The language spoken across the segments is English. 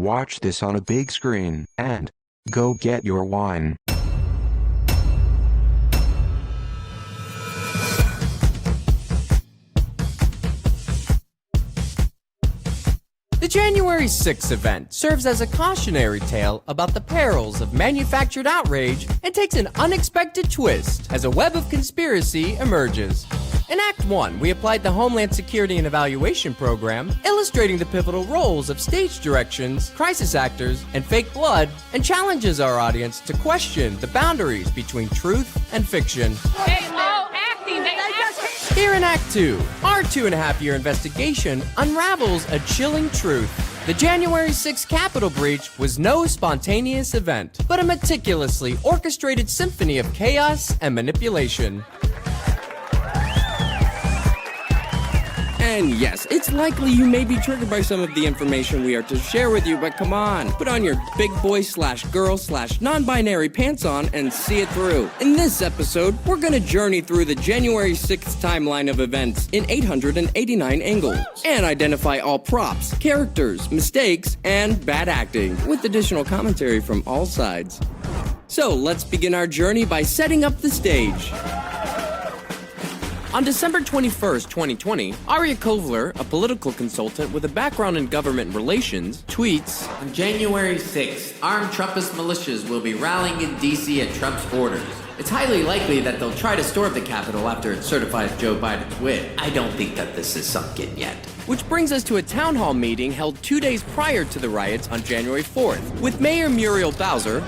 Watch this on a big screen, and go get your wine. The January 6th event serves as a cautionary tale about the perils of manufactured outrage and takes an unexpected twist as a web of conspiracy emerges. In Act 1, we applied the Homeland Security and Evaluation Program, illustrating the pivotal roles of stage directions, crisis actors, and fake blood, and challenges our audience to question the boundaries between truth and fiction. Here in Act 2, our 2.5-year investigation unravels a chilling truth. The January 6th Capitol breach was no spontaneous event, but a meticulously orchestrated symphony of chaos and manipulation. And yes, it's likely you may be triggered by some of the information we are to share with you, but come on, put on your big boy / girl / non-binary pants on and see it through. In this episode, we're gonna journey through the January 6th timeline of events in 889 angles and identify all props, characters, mistakes, and bad acting, with additional commentary from all sides. So let's begin our journey by setting up the stage. On December 21st, 2020, Aria Kovler, a political consultant with a background in government relations, tweets, "On January 6th, armed Trumpist militias will be rallying in D.C. at Trump's orders. It's highly likely that they'll try to storm the Capitol after it certifies Joe Biden's win. I don't think that this is sunk in yet." Which brings us to a town hall meeting held 2 days prior to the riots on January 4th, with Mayor Muriel Bowser,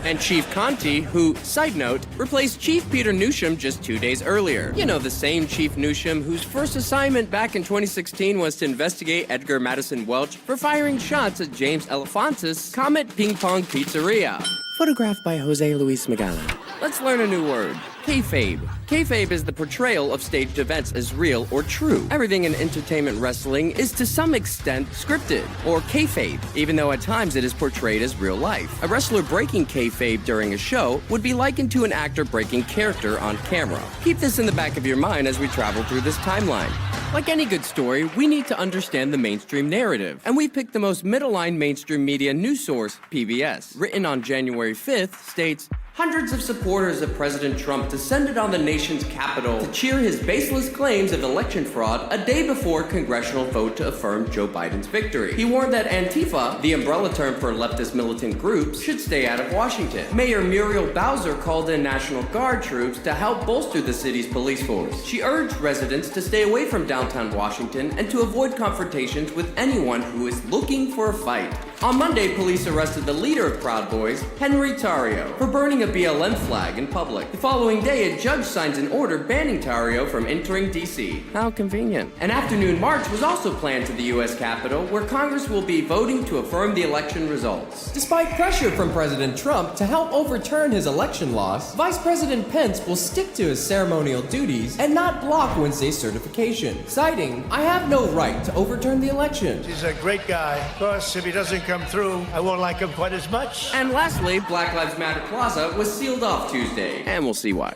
and Chief Conti, who, side note, replaced Chief Peter Newsham just 2 days earlier. You know, the same Chief Newsham whose first assignment back in 2016 was to investigate Edgar Madison Welch for firing shots at James Elefantis' Comet Ping Pong Pizzeria. Photographed by Jose Luis Magana. Let's learn a new word. Kayfabe. Kayfabe is the portrayal of staged events as real or true. Everything in entertainment wrestling is to some extent scripted, or kayfabe, even though at times it is portrayed as real life. A wrestler breaking kayfabe during a show would be likened to an actor breaking character on camera. Keep this in the back of your mind as we travel through this timeline. Like any good story, we need to understand the mainstream narrative, and we picked the most middle-line mainstream media news source, PBS. Written on January 5th, states, "Hundreds of supporters of President Trump descended on the nation's capital to cheer his baseless claims of election fraud a day before congressional vote to affirm Joe Biden's victory. He warned that Antifa, the umbrella term for leftist militant groups, should stay out of Washington. Mayor Muriel Bowser called in National Guard troops to help bolster the city's police force. She urged residents to stay away from downtown Washington and to avoid confrontations with anyone who is looking for a fight." On Monday, police arrested the leader of Proud Boys, Henry Tarrio, for burning a BLM flag in public. The following day, a judge signs an order banning Tarrio from entering D.C. How convenient. An afternoon march was also planned to the U.S. Capitol, where Congress will be voting to affirm the election results. Despite pressure from President Trump to help overturn his election loss, Vice President Pence will stick to his ceremonial duties and not block Wednesday's certification, citing, "I have no right to overturn the election." He's a great guy. Of course, if he doesn't come through, I won't like him quite as much. And lastly, Black Lives Matter Plaza was sealed off Tuesday, and we'll see why.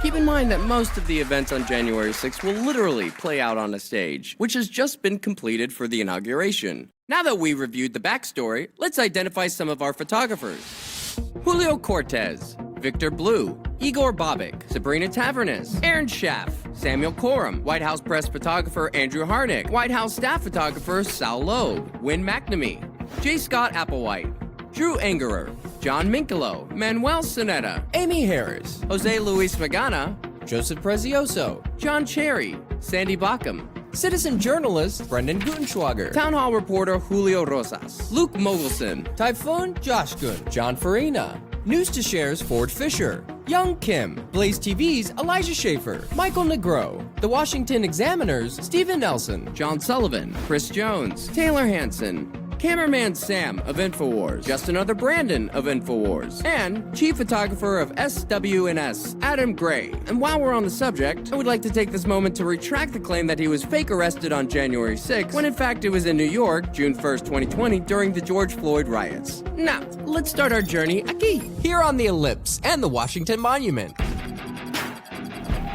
Keep in mind that most of the events on January 6th will literally play out on a stage, which has just been completed for the inauguration. Now that we reviewed the backstory, let's identify some of our photographers. Julio Cortez, Victor Blue, Igor Bobik, Sabrina Tavernes, Aaron Schaff, Samuel Coram, White House press photographer Andrew Harnick, White House staff photographer Sal Loeb, Wynn McNamee, J. Scott Applewhite, Drew Angerer, John Minkelo, Manuel Sonetta, Amy Harris, Jose Luis Magana, Joseph Prezioso, John Cherry, Sandy Backham, citizen journalist Brendan Gutenschwager, town hall reporter Julio Rosas, Luke Mogelson, Typhoon Josh Gun, John Farina, News to Share's Ford Fisher, Young Kim, Blaze TV's Elijah Schaefer, Michael Negro, The Washington Examiner's Stephen Nelson, John Sullivan, Chris Jones, Taylor Hanson, Cameraman Sam of InfoWars, Just Another Brandon of InfoWars, and Chief Photographer of SWNS, Adam Gray. And while we're on the subject, I would like to take this moment to retract the claim that he was fake arrested on January 6th, when in fact it was in New York, June 1st, 2020, during the George Floyd riots. Now, let's start our journey aquí, here on the Ellipse and the Washington Monument.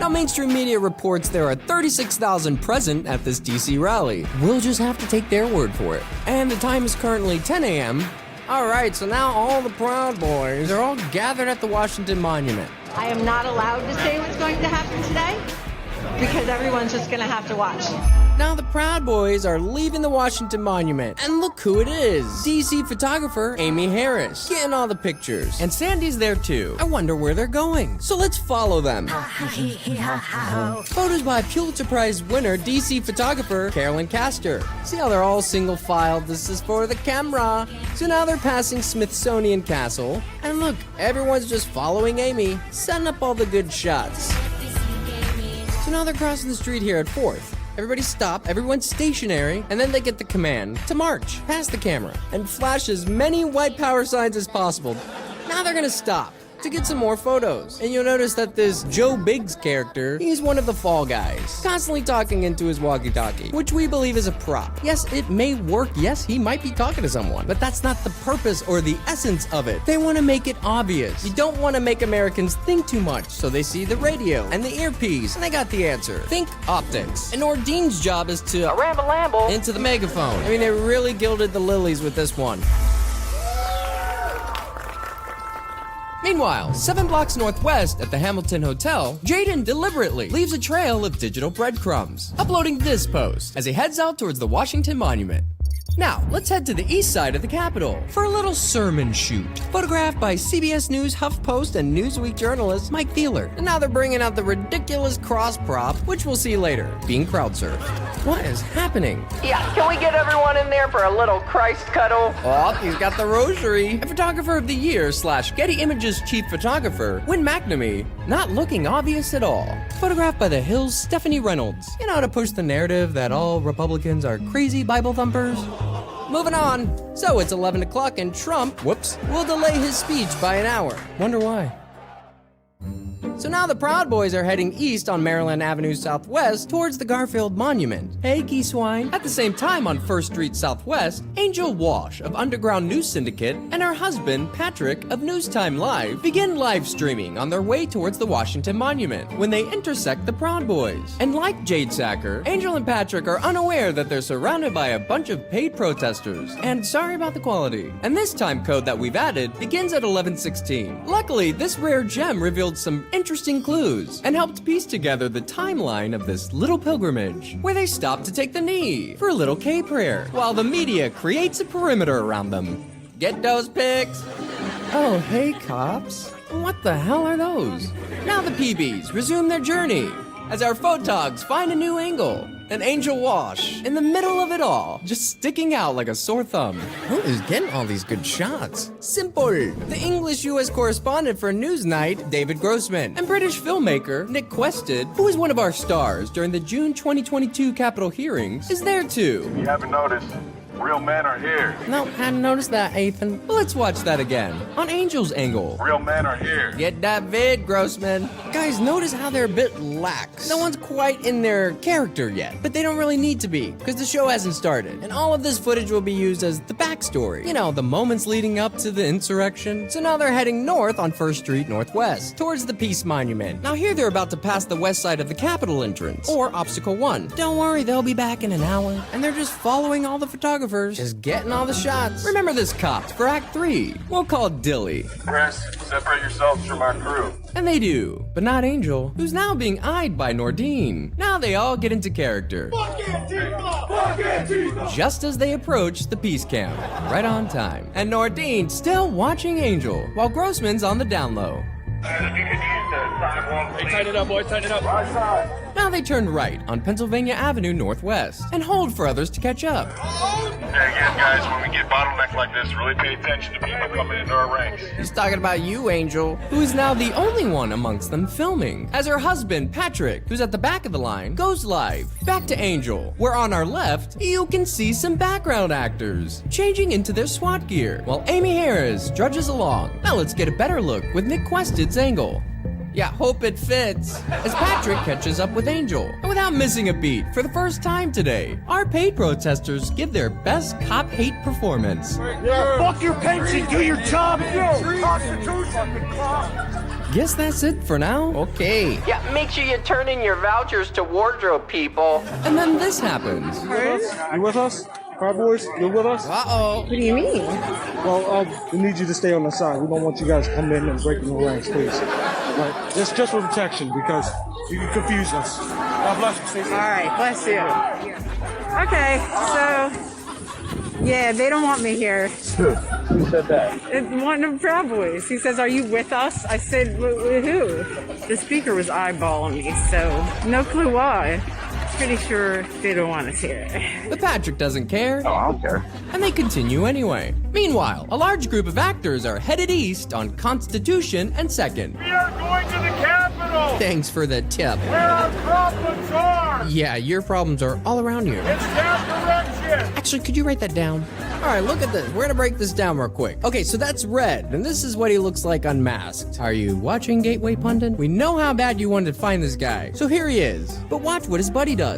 Now, mainstream media reports there are 36,000 present at this DC rally. We'll just have to take their word for it. And the time is currently 10 a.m. Alright, so now all the Proud Boys are all gathered at the Washington Monument. I am not allowed to say what's going to happen today because everyone's just going to have to watch. Now the Proud Boys are leaving the Washington Monument. And look who it is. DC photographer Amy Harris, getting all the pictures. And Sandy's there too. I wonder where they're going. So let's follow them. Photos by Pulitzer Prize winner DC photographer Carolyn Castor. See how they're all single filed? This is for the camera. So now they're passing Smithsonian Castle. And look, everyone's just following Amy, setting up all the good shots. So now they're crossing the street here at 4th. Everybody stop, everyone's stationary, and then they get the command to march past the camera and flash as many white power signs as possible. Now they're gonna stop to get some more photos. And you'll notice that this Joe Biggs character, he's one of the Fall Guys, constantly talking into his walkie-talkie, which we believe is a prop. Yes, it may work. Yes, he might be talking to someone, but that's not the purpose or the essence of it. They want to make it obvious. You don't want to make Americans think too much, so they see the radio and the earpiece, and they got the answer. Think optics. And Ordine's job is to ramble into the megaphone. I mean, they really gilded the lilies with this one. Meanwhile, 7 blocks northwest at the Hamilton Hotel, Jaden deliberately leaves a trail of digital breadcrumbs, uploading this post as he heads out towards the Washington Monument. Now, let's head to the east side of the Capitol for a little sermon shoot, photographed by CBS News, HuffPost, and Newsweek journalist Mike Thieler. And now they're bringing out the ridiculous cross prop, which we'll see later, being crowd-surfed. What is happening? Yeah, can we get everyone in there for a little Christ cuddle? Oh, he's got the rosary. And Photographer of the Year / Getty Images chief photographer, Wynn McNamee, not looking obvious at all. Photographed by The Hill's Stephanie Reynolds. You know how to push the narrative that all Republicans are crazy Bible thumpers? Moving on. So it's 11 o'clock and Trump, will delay his speech by an hour. Wonder why. So now the Proud Boys are heading east on Maryland Avenue Southwest towards the Garfield Monument. Hey, Key Swine. At the same time on 1st Street Southwest, Angel Walsh of Underground News Syndicate and her husband, Patrick of Newstime Live, begin live streaming on their way towards the Washington Monument when they intersect the Proud Boys. And like Jade Sacker, Angel and Patrick are unaware that they're surrounded by a bunch of paid protesters. And sorry about the quality. And this time code that we've added begins at 11:16. Luckily, this rare gem revealed some interesting clues and helped piece together the timeline of this little pilgrimage where they stopped to take the knee for a little K prayer while the media creates a perimeter around them. Get those pics? Oh, hey, cops. What the hell are those? Now the PBs resume their journey as our photogs find a new angle. An Angel Walsh in the middle of it all, just sticking out like a sore thumb. Who is getting all these good shots? Simple. The English U.S. correspondent for Newsnight, David Grossman, and British filmmaker Nick Quested, who is one of our stars during the June 2022 Capitol hearings, is there too. You haven't noticed, real men are here. No, hadn't noticed that, Ethan. Well, let's watch that again. On Angel's angle. Real men are here. Get that vid, Grossman. Guys, notice how they're a bit lax. No one's quite in their character yet, but they don't really need to be, because the show hasn't started. And all of this footage will be used as the backstory. You know, the moments leading up to the insurrection. So now they're heading north on 1st Street Northwest, towards the Peace Monument. Now here they're about to pass the west side of the Capitol entrance, or Obstacle 1. Don't worry, they'll be back in an hour. And they're just following all the photographers, just getting all the shots. Remember this cop for Act 3. We'll call Dilly. Chris, separate yourselves from our crew. And they do, but not Angel, who's now being eyed by Nordine. Now they all get into character. Just as they approach the peace camp, right on time. And Nordine still watching Angel, while Grossman's on the down low. Hey, tighten it up, boys, tighten it up. Right side. Now they turn right on Pennsylvania Avenue Northwest and hold for others to catch up. And again, guys, when we get bottlenecked like this, really pay attention to people coming into our ranks. He's talking about you, Angel, who is now the only one amongst them filming, as her husband, Patrick, who's at the back of the line, goes live. Back to Angel, where on our left, you can see some background actors changing into their SWAT gear, while Amy Harris drudges along. Now let's get a better look with Nick Quested's angle. Yeah, hope it fits. As Patrick catches up with Angel. And without missing a beat, for the first time today, our paid protesters give their best cop hate performance. Fuck your pension, do your job! Constitution! guess that's it for now. Okay. Yeah, make sure you turn in your vouchers to wardrobe people. And then this happens. You with us? Car boys, you with us? Uh-oh. What do you mean? Well, we need you to stay on the side. We don't want you guys coming in and breaking the ranks, please. Right? Just for protection, because you can confuse us. God bless you. Stay safe. All right, bless you. Okay, so, yeah, they don't want me here. Who said that? It's one of the Proud Boys. He says, "Are you with us?" I said, "Who?" The speaker was eyeballing me, so no clue why. Pretty sure they don't want us here. But Patrick doesn't care. Oh, I don't care. And they continue anyway. Meanwhile, a large group of actors are headed east on Constitution and 2nd. We are going to the Capitol! Thanks for the tip. Where our problems are! Yeah, your problems are all around you. It's that direction! Actually, could you write that down? All right, look at this. We're gonna break this down real quick. Okay, so that's Red, and this is what he looks like unmasked. Are you watching Gateway Pundit? We know how bad you wanted to find this guy. So here he is. But watch what his buddy does.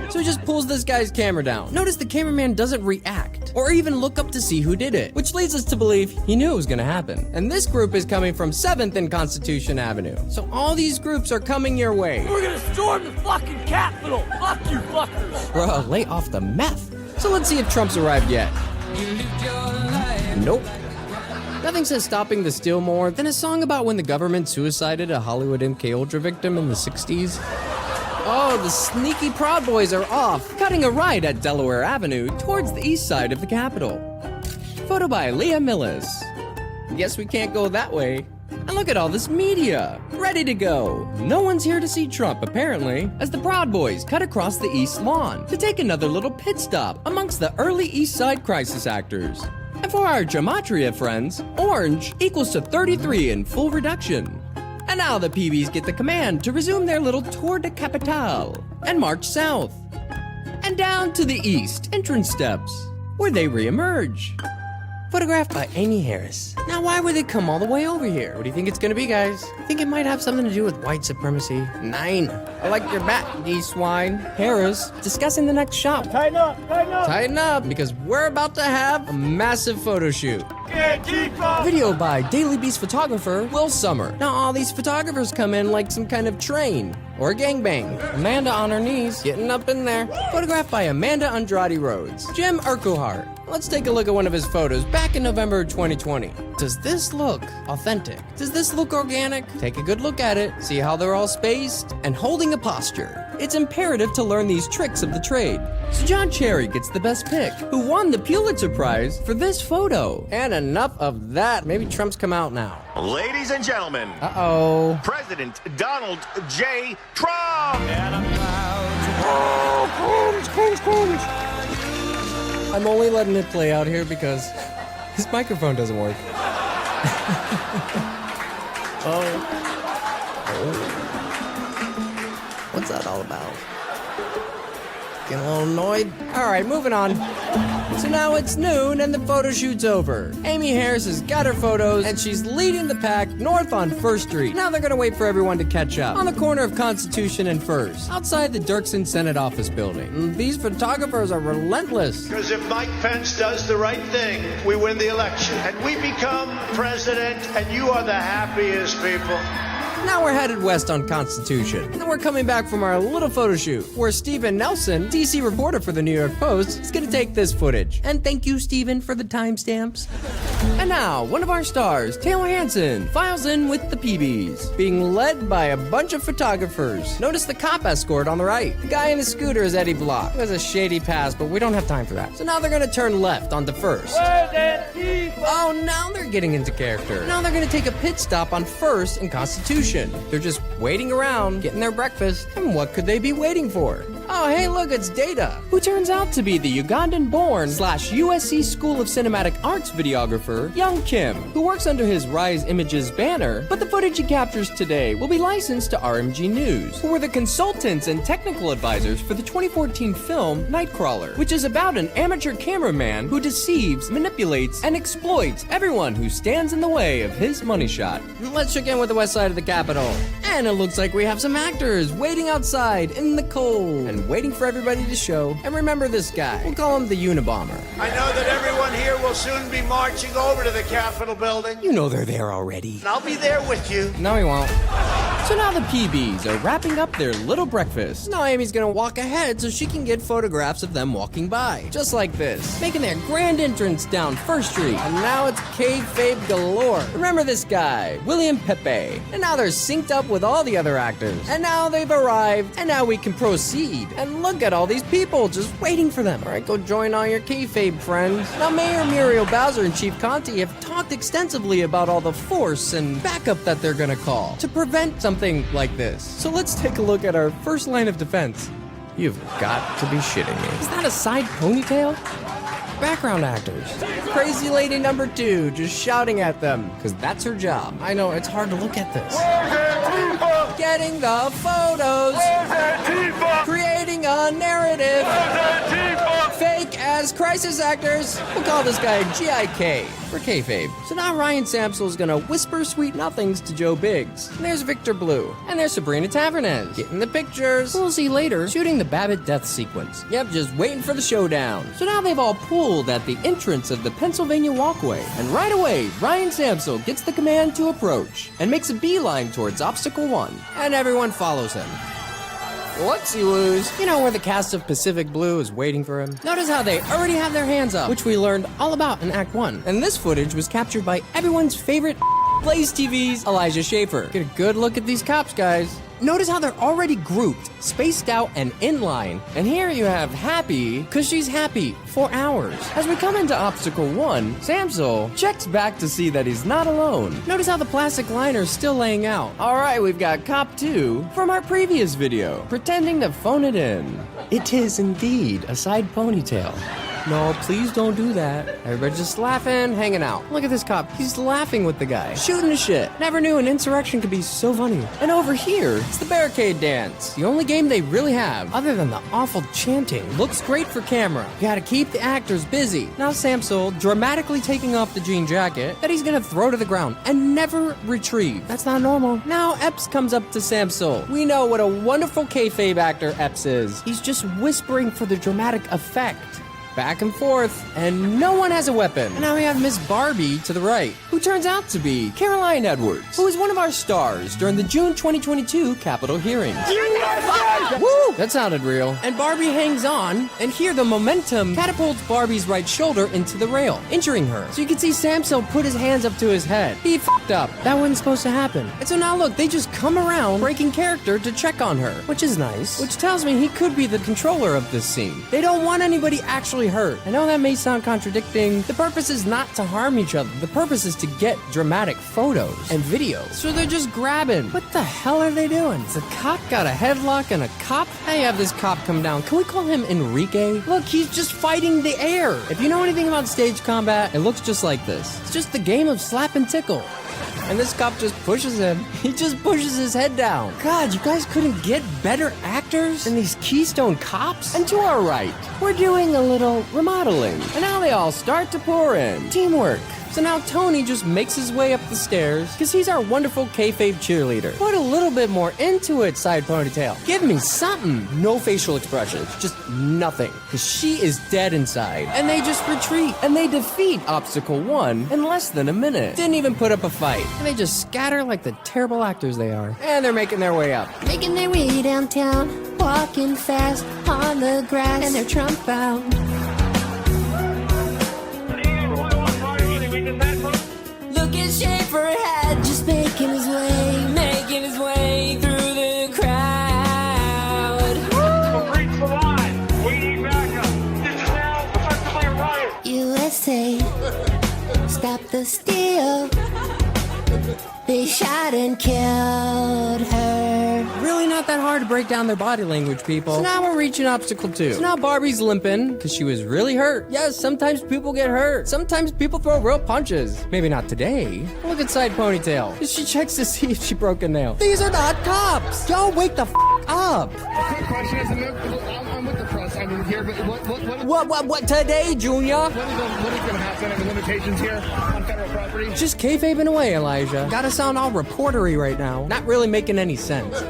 So he just pulls this guy's camera down. Notice the cameraman doesn't react or even look up to see who did it, which leads us to believe he knew it was gonna happen. And this group is coming from 7th and Constitution Avenue. So all these groups are coming your way. We're gonna storm the fucking Capitol! Fuck you fuckers! Bro, lay off the meth. So let's see if Trump's arrived yet. Nope. Nothing says stopping the steal more than a song about when the government suicided a Hollywood MK Ultra victim in the 60s. Oh, the sneaky Proud Boys are off, cutting a right at Delaware Avenue towards the east side of the Capitol. Photo by Leah Millis. Guess we can't go that way. And look at all this media, ready to go. No one's here to see Trump, apparently, as the Proud Boys cut across the East Lawn to take another little pit stop amongst the early East Side crisis actors. And for our gematria friends, orange equals to 33 in full reduction. And now the PBs get the command to resume their little tour de capitale and march south. And down to the east entrance steps, where they reemerge. Photographed by Amy Harris. Now, why would they come all the way over here? What do you think it's gonna be, guys? I think it might have something to do with white supremacy. 9. I like your bat, ye swine. Harris discussing the next shop. Tighten up, tighten up. Tighten up, because we're about to have a massive photo shoot. Antifa! Video by Daily Beast photographer Will Summer. Now all these photographers come in like some kind of train or a gangbang. Amanda on her knees, getting up in there. Photographed by Amanda Andrade Rhodes. Jim Urquhart. Let's take a look at one of his photos back in November 2020. Does this look authentic? Does this look organic? Take a good look at it, see how they're all spaced, and holding a posture. It's imperative to learn these tricks of the trade. So John Cherry gets the best pick, who won the Pulitzer Prize for this photo. And enough of that. Maybe Trump's come out now. Ladies and gentlemen, Uh-oh. President Donald J. Trump! I'm only letting it play out here because his microphone doesn't work. What's that all about? Getting a little annoyed? Alright, moving on. So now it's noon and the photo shoot's over. Amy Harris has got her photos and she's leading the pack north on 1st Street. Now they're gonna wait for everyone to catch up on the corner of Constitution and 1st, outside the Dirksen Senate office building. These photographers are relentless. Because if Mike Pence does the right thing, we win the election. And we become president, and you are the happiest people. Now we're headed west on Constitution, and we're coming back from our little photo shoot, where Stephen Nelson, DC reporter for the New York Post, is gonna take this footage. And thank you, Stephen, for the timestamps. And now, one of our stars, Taylor Hanson, files in with the PBs, being led by a bunch of photographers. Notice the cop escort on the right. The guy in the scooter is Eddie Block, who has a shady past, but we don't have time for that. So now they're gonna turn left onto 1st. Oh, now they're getting into character. Now they're gonna take a pit stop on 1st and Constitution. They're just waiting around, getting their breakfast, and what could they be waiting for? Oh, hey, look, it's Data, who turns out to be the Ugandan-born / USC School of Cinematic Arts videographer, Young Kim, who works under his Rise Images banner, but the footage he captures today will be licensed to RMG News, who were the consultants and technical advisors for the 2014 film Nightcrawler, which is about an amateur cameraman who deceives, manipulates, and exploits everyone who stands in the way of his money shot. Let's check in with the west side of the Capitol. And it looks like we have some actors waiting outside in the cold and waiting for everybody to show. And remember this guy. We'll call him the Unabomber. I know that everyone here will soon be marching over to the Capitol building. You know they're there already. And I'll be there with you. No, he won't. So now the PBs are wrapping up their little breakfast. Now Amy's gonna walk ahead so she can get photographs of them walking by. Just like this. Making their grand entrance down First Street. And now it's kayfabe galore. Remember this guy, William Pepe. And now they're synced up with all the other actors. And now they've arrived. And now we can proceed. And look at all these people just waiting for them. All right, go join all your kayfabe friends. Now Mayor Muriel Bowser and Chief Conti have talked extensively about all the force and backup that they're gonna call to prevent something like this. So let's take a look at our first line of defense. You've got to be shitting me. Is that a side ponytail? Background actors. Crazy lady number 2 just shouting at them, because that's her job. I know, it's hard to look at this. Getting the photos. Creating a narrative. Fake as crisis actors. We'll call this guy GIK for kayfabe. So now Ryan Samsel's gonna whisper sweet nothings to Joe Biggs. And there's Victor Blue. And there's Sabrina Tavernez. Getting the pictures. We'll see later shooting the Babbitt death sequence. Yep, just waiting for the showdown. So now they've all pooled at the entrance of the Pennsylvania walkway. And right away, Ryan Samsel gets the command to approach and makes a beeline towards Obstacle 1. And everyone follows him. Whoopsie-woos. You know where the cast of Pacific Blue is waiting for him? Notice how they already have their hands up, which we learned all about in Act 1. And this footage was captured by everyone's favorite Blaze TV's Elijah Schaefer. Get a good look at these cops, guys. Notice how they're already grouped, spaced out, and in line. And here you have Happy, cause she's happy for hours. As we come into Obstacle 1, Samsel checks back to see that he's not alone. Notice how the plastic liner's still laying out. Alright, we've got Cop 2 from our previous video, pretending to phone it in. It is indeed a side ponytail. No, please don't do that. Everybody just laughing, hanging out. Look at this cop. He's laughing with the guy. Shooting the shit. Never knew an insurrection could be so funny. And over here, it's the barricade dance. The only game they really have, other than the awful chanting. Looks great for camera. You gotta keep the actors busy. Now Samsel dramatically taking off the jean jacket that he's gonna throw to the ground and never retrieve. That's not normal. Now Epps comes up to Samsel. We know what a wonderful kayfabe actor Epps is. He's just whispering for the dramatic effect. Back and forth, and no one has a weapon. And now we have Miss Barbie to the right, who turns out to be Caroline Edwards, who is one of our stars during the June 2022 Capitol hearings. Woo! That sounded real. And Barbie hangs on, and here the momentum catapults Barbie's right shoulder into the rail, injuring her. So you can see Samsel put his hands up to his head. He f***ed up. That wasn't supposed to happen. And so now look, they just come around breaking character to check on her, which is nice. Which tells me he could be the controller of this scene. They don't want anybody actually hurt. I know that may sound contradicting. The purpose is not to harm each other. The purpose is to get dramatic photos and videos. So they're just grabbing. What the hell are they doing? Has a cop got a headlock and a cop? Now you have this cop come down. Can we call him Enrique? Look, he's just fighting the air. If you know anything about stage combat, it looks just like this. It's just the game of slap and tickle. And this cop just pushes him. He just pushes his head down. God, you guys couldn't get better actors than these Keystone cops? And to our right, we're doing a little remodeling. And now they all start to pour in. Teamwork. So now Tony just makes his way up the stairs because he's our wonderful kayfabe cheerleader. Put a little bit more into it, side ponytail. Give me something. No facial expressions, just nothing. Because she is dead inside. And they just retreat. And they defeat Obstacle 1 in less than a minute. Didn't even put up a fight. And they just scatter like the terrible actors they are. And they're making their way up. Making their way downtown, walking fast on the grass, and they're Trump bound. Look at Schaefer had just making his way through the crowd. Reach the line. We need backup. This is now effectively a riot. USA, stop the steal. They shot and killed her. Really not that hard to break down their body language, people. So now we're reaching Obstacle 2. So now Barbie's limping because she was really hurt. Yes, sometimes people get hurt. Sometimes people throw real punches. Maybe not today. Look at side ponytail. She checks to see if she broke a nail. These are not cops. Y'all wake the f*** up. Quick question is, I'm with the press. I'm here, but What today, Junior? What is going to happen? Are the limitations here on federal property? Just kayfabing away, Elijah. Gotta sound all reportery right now. Not really making any sense.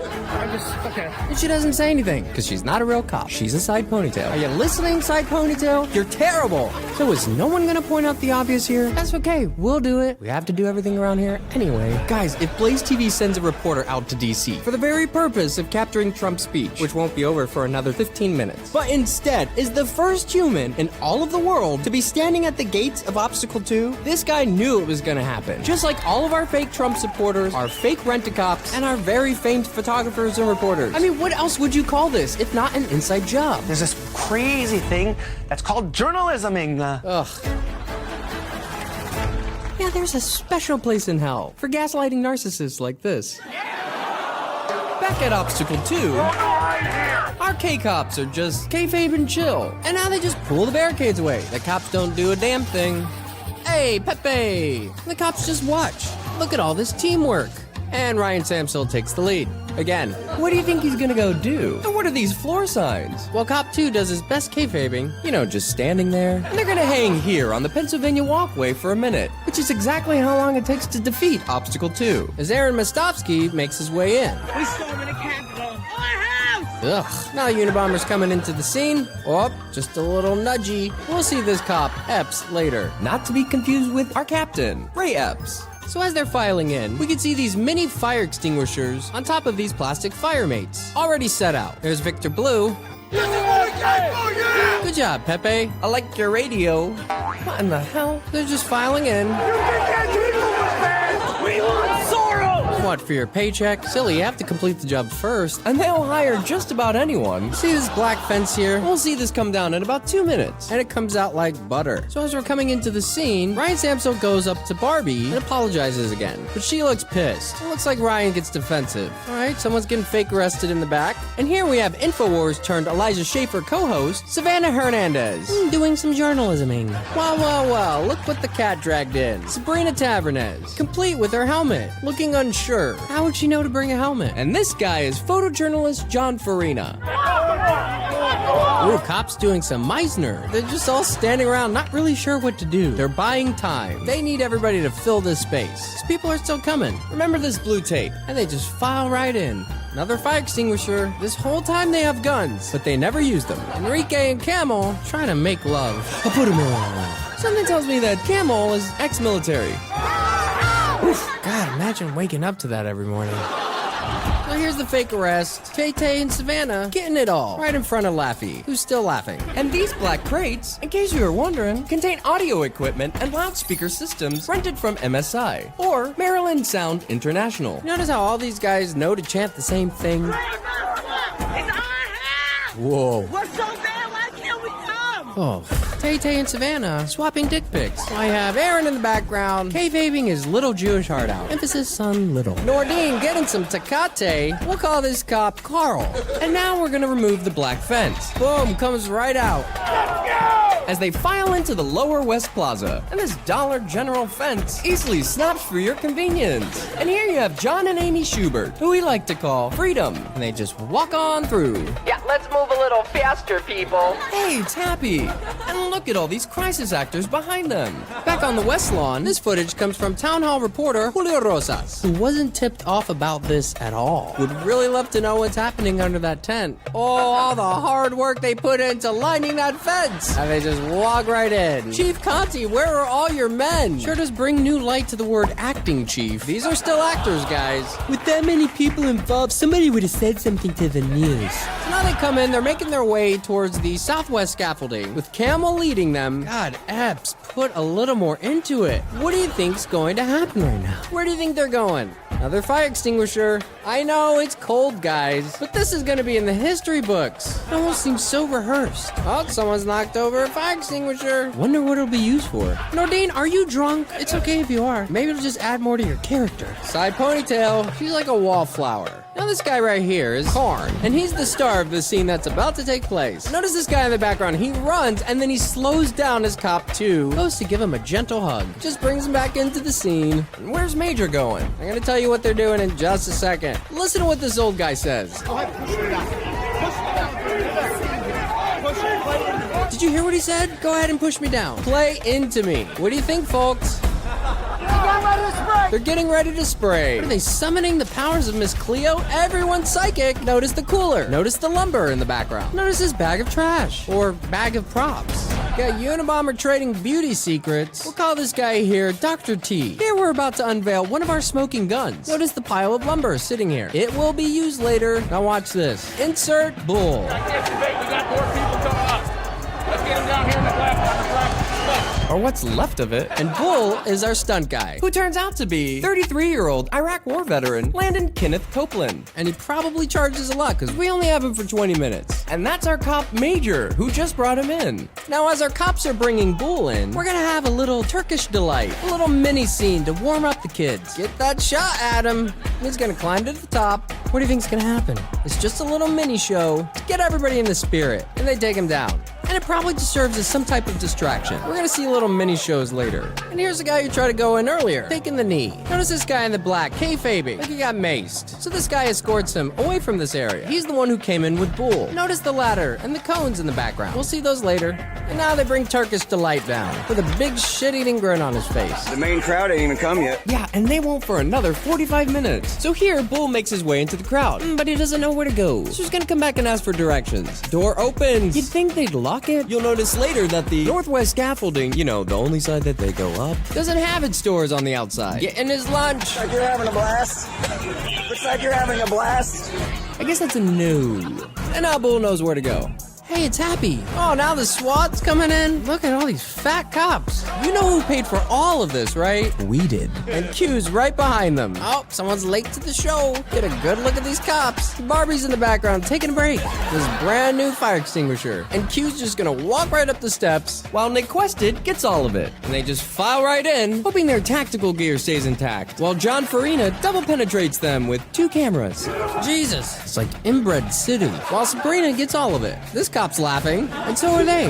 Okay. And she doesn't say anything, because she's not a real cop. She's a side ponytail. Are you listening, side ponytail? You're terrible. So is no one gonna point out the obvious here? That's okay, we'll do it. We have to do everything around here anyway. Guys, if Blaze TV sends a reporter out to DC for the very purpose of capturing Trump's speech, which won't be over for another 15 minutes, but instead is the first human in all of the world to be standing at the gates of Obstacle 2, this guy knew it was gonna happen. Just like all of our fake Trump supporters, our fake rent-a-cops, and our very famed photographers and reporters. I mean, what else would you call this if not an inside job? There's this crazy thing that's called journalisming. Ugh. Yeah, there's a special place in hell for gaslighting narcissists like this. Back at Obstacle 2, our K-cops are just kayfabe and chill. And now they just pull the barricades away. The cops don't do a damn thing. Hey, Pepe! The cops just watch. Look at all this teamwork. And Ryan Samsel takes the lead. Again, what do you think he's gonna go do? And what are these floor signs? Well, Cop 2 does his best kayfabing, you know, just standing there. And they're gonna hang here on the Pennsylvania walkway for a minute, which is exactly how long it takes to defeat Obstacle 2, as Aaron Mostovsky makes his way in. We storming the Capitol. Ugh, now Unabomber's coming into the scene. Oh, just a little nudgy. We'll see this cop, Epps, later. Not to be confused with our captain, Ray Epps. So as they're filing in, we can see these mini fire extinguishers on top of these plastic fire mates, already set out. There's Victor Blue. Good job, Pepe. I like your radio. What in the hell? They're just filing in. We want Zorro! What, for your paycheck? Silly, you have to complete the job first, and they'll hire just about anyone. See this black fence here? We'll see this come down in about 2 minutes, and it comes out like butter. So as we're coming into the scene, Ryan Samsel goes up to Barbie and apologizes again, but she looks pissed. It looks like Ryan gets defensive. All right, someone's getting fake arrested in the back, and here we have InfoWars turned Elijah Schaefer co-host, Savannah Hernandez, doing some journalisming. Well, look what the cat dragged in. Sabrina Tavernez, complete with her helmet, looking unsure. How would she know to bring a helmet? And this guy is photojournalist John Farina. Ooh, cops doing some Meisner. They're just all standing around, not really sure what to do. They're buying time. They need everybody to fill this space. These people are still coming. Remember this blue tape. And they just file right in. Another fire extinguisher. This whole time they have guns, but they never use them. Enrique and Camel trying to make love. I'll put him on. Something tells me that Camel is ex-military. Oof, God, imagine waking up to that every morning. Well, here's the fake arrest. Tay-Tay and Savannah getting it all. Right in front of Laffy, who's still laughing. And these black crates, in case you were wondering, contain audio equipment and loudspeaker systems rented from MSI, or Maryland Sound International. Notice how all these guys know to chant the same thing? Whoa. We're so bad, why can't we come? Oh, Tay-Tay and Savannah swapping dick pics. I have Aaron in the background, kayfabing his little Jewish heart out. Emphasis on little. Nordine getting some Tecate. We'll call this cop Carl. And now we're gonna remove the black fence. Boom, comes right out. Let's go! As they file into the Lower West Plaza. And this Dollar General fence easily snaps for your convenience. And here you have John and Amy Schubert, who we like to call Freedom. And they just walk on through. Yeah, let's move a little faster, people. Hey, it's Happy. And look at all these crisis actors behind them. Back on the West Lawn, this footage comes from Town Hall reporter Julio Rosas, who wasn't tipped off about this at all. Would really love to know what's happening under that tent. Oh, all the hard work they put into lining that fence. And they just walk right in. Chief Conti, where are all your men? Sure does bring new light to the word acting, Chief. These are still actors, guys. With that many people involved, somebody would have said something to the news. So now they come in, they're making their way towards the southwest scaffolding, with Camel leading them. God, Epps, put a little more into it. What do you think's going to happen right now? Where do you think they're going? Another fire extinguisher. I know, it's cold, guys, but this is gonna be in the history books. It almost seems so rehearsed. Oh, someone's knocked over a fire extinguisher. Wonder what it'll be used for. Nordine, are you drunk? It's okay if you are. Maybe it'll just add more to your character. Side ponytail. She's like a wallflower. Now this guy right here is Korn, and he's the star of the scene that's about to take place. Notice this guy in the background. He runs, and then he slows down as Cop 2 goes to give him a gentle hug. Just brings him back into the scene. And where's Major going? I'm gonna tell you what they're doing in just a second. Listen to what this old guy says. Did you hear what he said? Go ahead and push me down. Play into me. What do you think, folks? They're getting ready to spray. Are they summoning the powers of Miss Cleo? Everyone's psychic. Notice the cooler. Notice the lumber in the background. Notice this bag of trash. Or bag of props. Got Unabomber trading beauty secrets. We'll call this guy here Dr. T. Here we're about to unveil one of our smoking guns. Notice the pile of lumber sitting here. It will be used later. Now watch this. Insert bull. We got more people coming up. Let's get them down here on the left. Or what's left of it. And Bull is our stunt guy, who turns out to be 33-year-old Iraq war veteran Landon Kenneth Copeland. And he probably charges a lot because we only have him for 20 minutes. And that's our cop Major, who just brought him in. Now, as our cops are bringing Bull in, we're gonna have a little Turkish delight, a little mini scene to warm up the kids. Get that shot at him. He's gonna climb to the top. What do you think's gonna happen? It's just a little mini show to get everybody in the spirit, and they take him down. And it probably just serves as some type of distraction. We're gonna see little mini shows later. And here's the guy who tried to go in earlier, taking the knee. Notice this guy in the black, kayfabing, like he got maced. So this guy escorts him away from this area. He's the one who came in with Bull. Notice the ladder and the cones in the background. We'll see those later. And now they bring Turkish Delight down, with a big shit-eating grin on his face. The main crowd ain't even come yet. Yeah, and they won't for another 45 minutes. So here, Bull makes his way into the crowd, but he doesn't know where to go. So he's gonna come back and ask for directions. Door opens. You'd think they'd lock it. You'll notice later that the northwest scaffolding, you know, the only side that they go up, doesn't have its doors on the outside. Getting his lunch. Looks like you're having a blast. Looks like you're having a blast. I guess that's a no. And now Bull knows where to go. Hey, it's Happy. Oh, now the SWAT's coming in. Look at all these fat cops. You know who paid for all of this, right? We did. And Q's right behind them. Oh, someone's late to the show. Get a good look at these cops. Barbie's in the background taking a break. This brand new fire extinguisher. And Q's just gonna walk right up the steps while Nick Quested gets all of it. And they just file right in, hoping their tactical gear stays intact, while John Farina double penetrates them with 2 cameras. Jesus, it's like Inbred City. While Sabrina gets all of it. This cop's laughing, and so are they.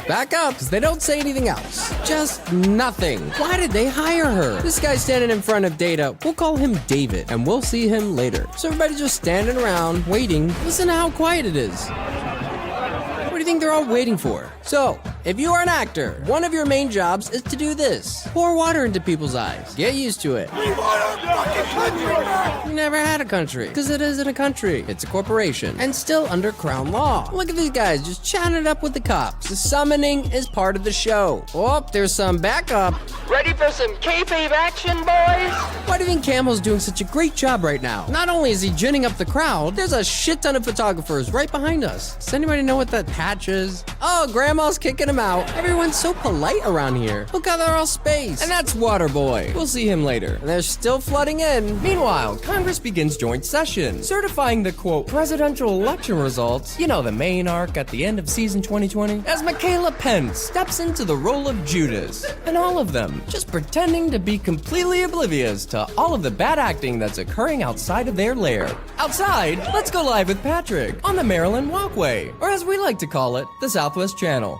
Back up, because they don't say anything else. Just nothing. Why did they hire her? This guy's standing in front of Data. We'll call him David, and we'll see him later. So everybody's just standing around, waiting. Listen to how quiet it is. What do you think they're all waiting for? So, if you are an actor, one of your main jobs is to do this. Pour water into people's eyes. Get used to it. We want our fucking country back! You never had a country, because it isn't a country. It's a corporation, and still under crown law. Look at these guys just chatting it up with the cops. The summoning is part of the show. Oh, there's some backup. Ready for some kayfabe action, boys? Why do you think Camel's doing such a great job right now? Not only is he ginning up the crowd, there's a shit ton of photographers right behind us. Does anybody know what that patch is? Oh, Grandma's kicking him out. Everyone's so polite around here. Look how they're all spaced. And that's Waterboy. We'll see him later. And they're still flooding in. Meanwhile, Congress begins joint session, certifying the, quote, presidential election results. You know, the main arc at the end of season 2020. As Michaela Pence steps into the role of Judas. And all of them just pretending to be completely oblivious to all of the bad acting that's occurring outside of their lair. Outside, let's go live with Patrick on the Maryland Walkway, or as we like to call it, the Southwest Channel.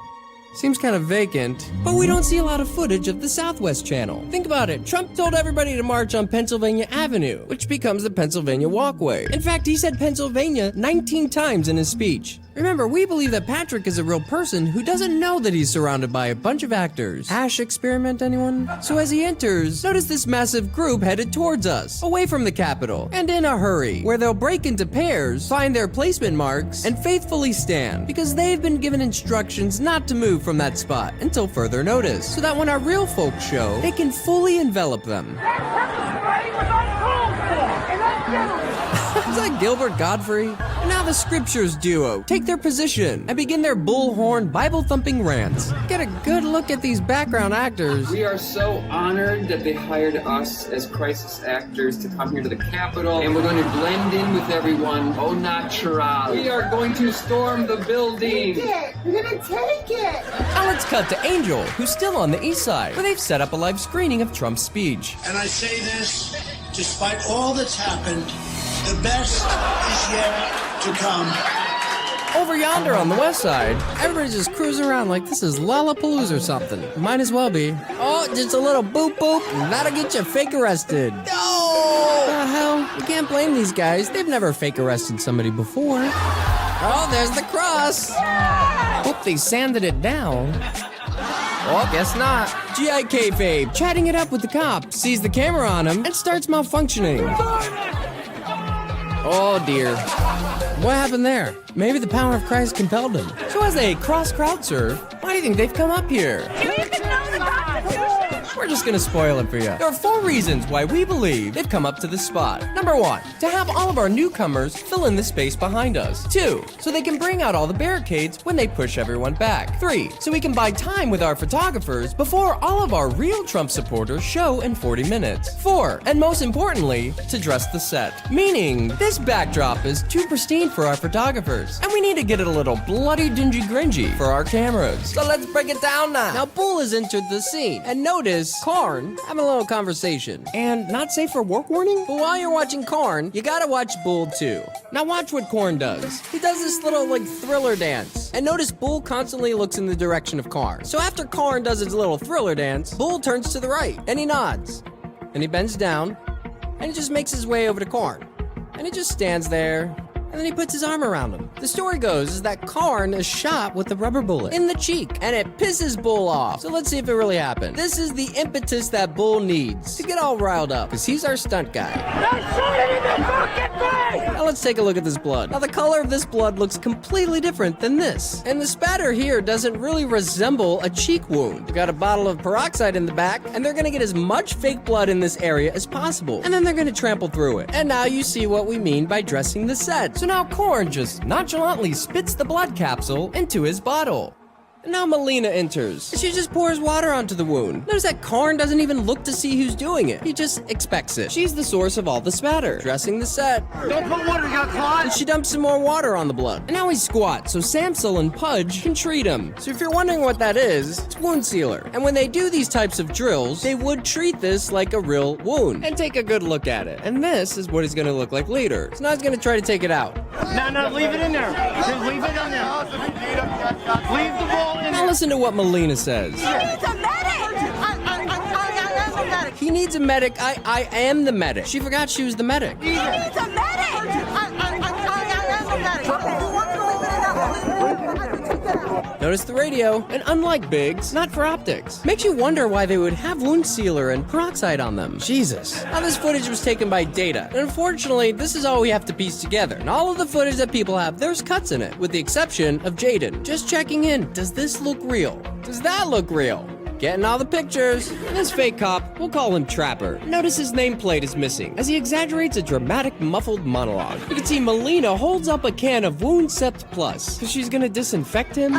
Seems kind of vacant, but we don't see a lot of footage of the Southwest Channel. Think about it. Trump told everybody to march on Pennsylvania Avenue, which becomes the Pennsylvania Walkway. In fact, he said Pennsylvania 19 times in his speech. Remember, we believe that Patrick is a real person who doesn't know that he's surrounded by a bunch of actors. Ash experiment, anyone? So as he enters, notice this massive group headed towards us, away from the Capitol, and in a hurry, where they'll break into pairs, find their placement marks, and faithfully stand, because they've been given instructions not to move from that spot until further notice, so that when our real folks show, they can fully envelop them. Is that Gilbert Godfrey? Now the Scriptures duo take their position and begin their bullhorn Bible-thumping rants. Get a good look at these background actors. We are so honored that they hired us as crisis actors to come here to the Capitol, and we're going to blend in with everyone au natural. We are going to storm the building. Take it. We're gonna take it. Now let's cut to Angel, who's still on the east side, where they've set up a live screening of Trump's speech. And I say this, despite all that's happened, the best is yet to come. Over yonder on the west side, everybody's just cruising around like this is Lollapalooza or something. Might as well be. Oh, just a little boop boop, and that'll get you fake arrested. No! What the hell? You can't blame these guys. They've never fake arrested somebody before. Oh, there's the cross. Hope they sanded it down. Oh, guess not. G.I. Kayfabe, chatting it up with the cop, sees the camera on him, and starts malfunctioning. Oh dear. What happened there? Maybe the power of Christ compelled him. So as they cross crowd surf, why do you think they've come up here? Do you even know the Constitution? We're just gonna spoil it for you. There are 4 reasons why we believe they've come up to this spot. Number 1, to have all of our newcomers fill in the space behind us. 2, so they can bring out all the barricades when they push everyone back. 3, so we can buy time with our photographers before all of our real Trump supporters show in 40 minutes. 4, and most importantly, to dress the set. Meaning, this backdrop is too pristine for our photographers, and we need to get it a little bloody dingy gringy for our cameras. So let's break it down now. Now, Bull has entered the scene, and notice Karn having a little conversation. And not safe for work warning? But while you're watching Karn, you gotta watch Bull too. Now watch what Karn does. He does this little thriller dance. And notice Bull constantly looks in the direction of Karn. So after Karn does his little thriller dance, Bull turns to the right and he nods. And he bends down and he just makes his way over to Karn. And he just stands there. And then he puts his arm around him. The story goes is that Karn is shot with a rubber bullet in the cheek, and it pisses Bull off. So let's see if it really happened. This is the impetus that Bull needs to get all riled up, because he's our stunt guy. Now let's take a look at this blood. Now the color of this blood looks completely different than this. And the spatter here doesn't really resemble a cheek wound. We got a bottle of peroxide in the back, and they're gonna get as much fake blood in this area as possible. And then they're gonna trample through it. And now you see what we mean by dressing the set. So now Karn just nonchalantly spits the blood capsule into his bottle. And now Melina enters. She just pours water onto the wound. Notice that Karn doesn't even look to see who's doing it. He just expects it. She's the source of all the spatter. Dressing the set. Don't put water in your clot! And she dumps some more water on the blood. And now he's squat, so Samsel and Pudge can treat him. So if you're wondering what that is, it's wound sealer. And when they do these types of drills, they would treat this like a real wound. And take a good look at it. And this is what he's gonna look like later. So now he's gonna try to take it out. No, leave it in there. Just leave it in there. Leave the ball in there. Now listen to what Melina says. He needs a medic! I am the medic! He needs a medic. I am the medic. She forgot she was the medic. He needs a medic! I am the medic! He wants to leave it in there. I can take it out. Notice the radio, and unlike Biggs, not for optics. Makes you wonder why they would have wound sealer and peroxide on them. Jesus. Now this footage was taken by Data, and unfortunately, this is all we have to piece together. And all of the footage that people have, there's cuts in it, with the exception of Jaden. Just checking in, does this look real? Does that look real? Getting all the pictures. And this fake cop, we'll call him Trapper. Notice his nameplate is missing, as he exaggerates a dramatic, muffled monologue. You can see Melina holds up a can of Wound Sept Plus, because she's gonna disinfect him.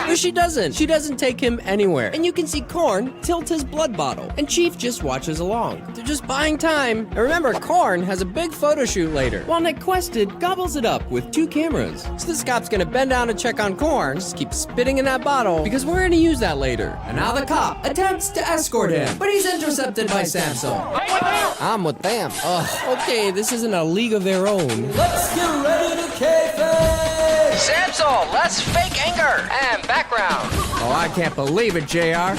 No, she doesn't. She doesn't take him anywhere. And you can see Karn tilt his blood bottle, and Chief just watches along. They're just buying time. And remember, Karn has a big photo shoot later, while Nick Quested gobbles it up with 2 cameras. So this cop's gonna bend down to check on Karn, just keep spitting in that bottle, because we're gonna use that later. And now the cop attempts to escort him, but he's intercepted by Samsel. I'm with them. Ugh. Okay, this isn't a league of their own. Let's get ready to kayfabe! Samsel, less fake anger and background. Oh, I can't believe it, JR.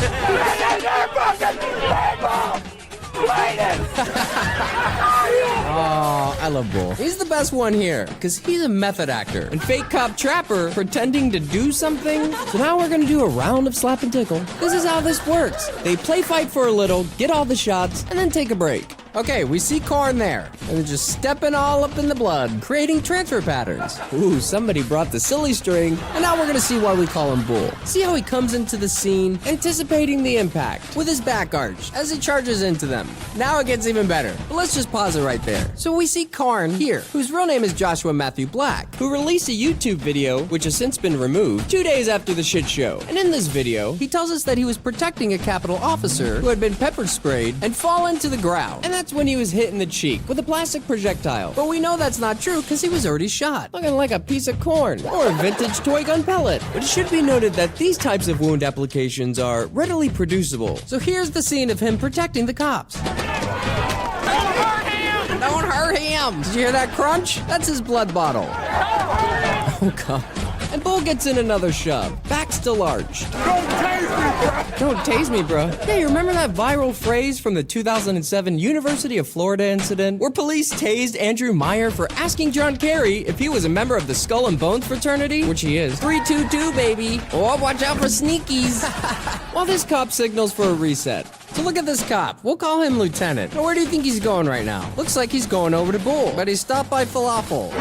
Oh, I love Bull. He's the best one here, because he's a method actor. And fake cop Trapper pretending to do something. So now we're gonna do a round of slap and tickle. This is how this works. They play fight for a little, get all the shots, and then take a break. Okay, we see Karn there, and they're just stepping all up in the blood, creating transfer patterns. Ooh, somebody brought the silly string, and now we're gonna see why we call him Bull. See how he comes into the scene, anticipating the impact, with his back arched, as he charges into them. Now it gets even better, but let's just pause it right there. So we see Karn here, whose real name is Joshua Matthew Black, who released a YouTube video, which has since been removed, 2 days after the shit show. And in this video, he tells us that he was protecting a Capitol officer who had been pepper sprayed and fallen to the ground. And that's when he was hit in the cheek with a plastic projectile. But we know that's not true because he was already shot, looking like a piece of corn or a vintage toy gun pellet. But it should be noted that these types of wound applications are readily producible. So here's the scene of him protecting the cops. Don't hurt him! Did you hear that crunch? That's his blood bottle. Oh, God. and Bull gets in another shove, back still arched. Don't tase me, bro. Yeah, you remember that viral phrase from the 2007 University of Florida incident where police tased Andrew Meyer for asking John Kerry if he was a member of the Skull and Bones fraternity? Which he is. 322, baby. Oh, watch out for sneakies. While this cop signals for a reset. So look at this cop. We'll call him Lieutenant. Now, where do you think he's going right now? Looks like he's going over to Bull, but he's stopped by Falafel.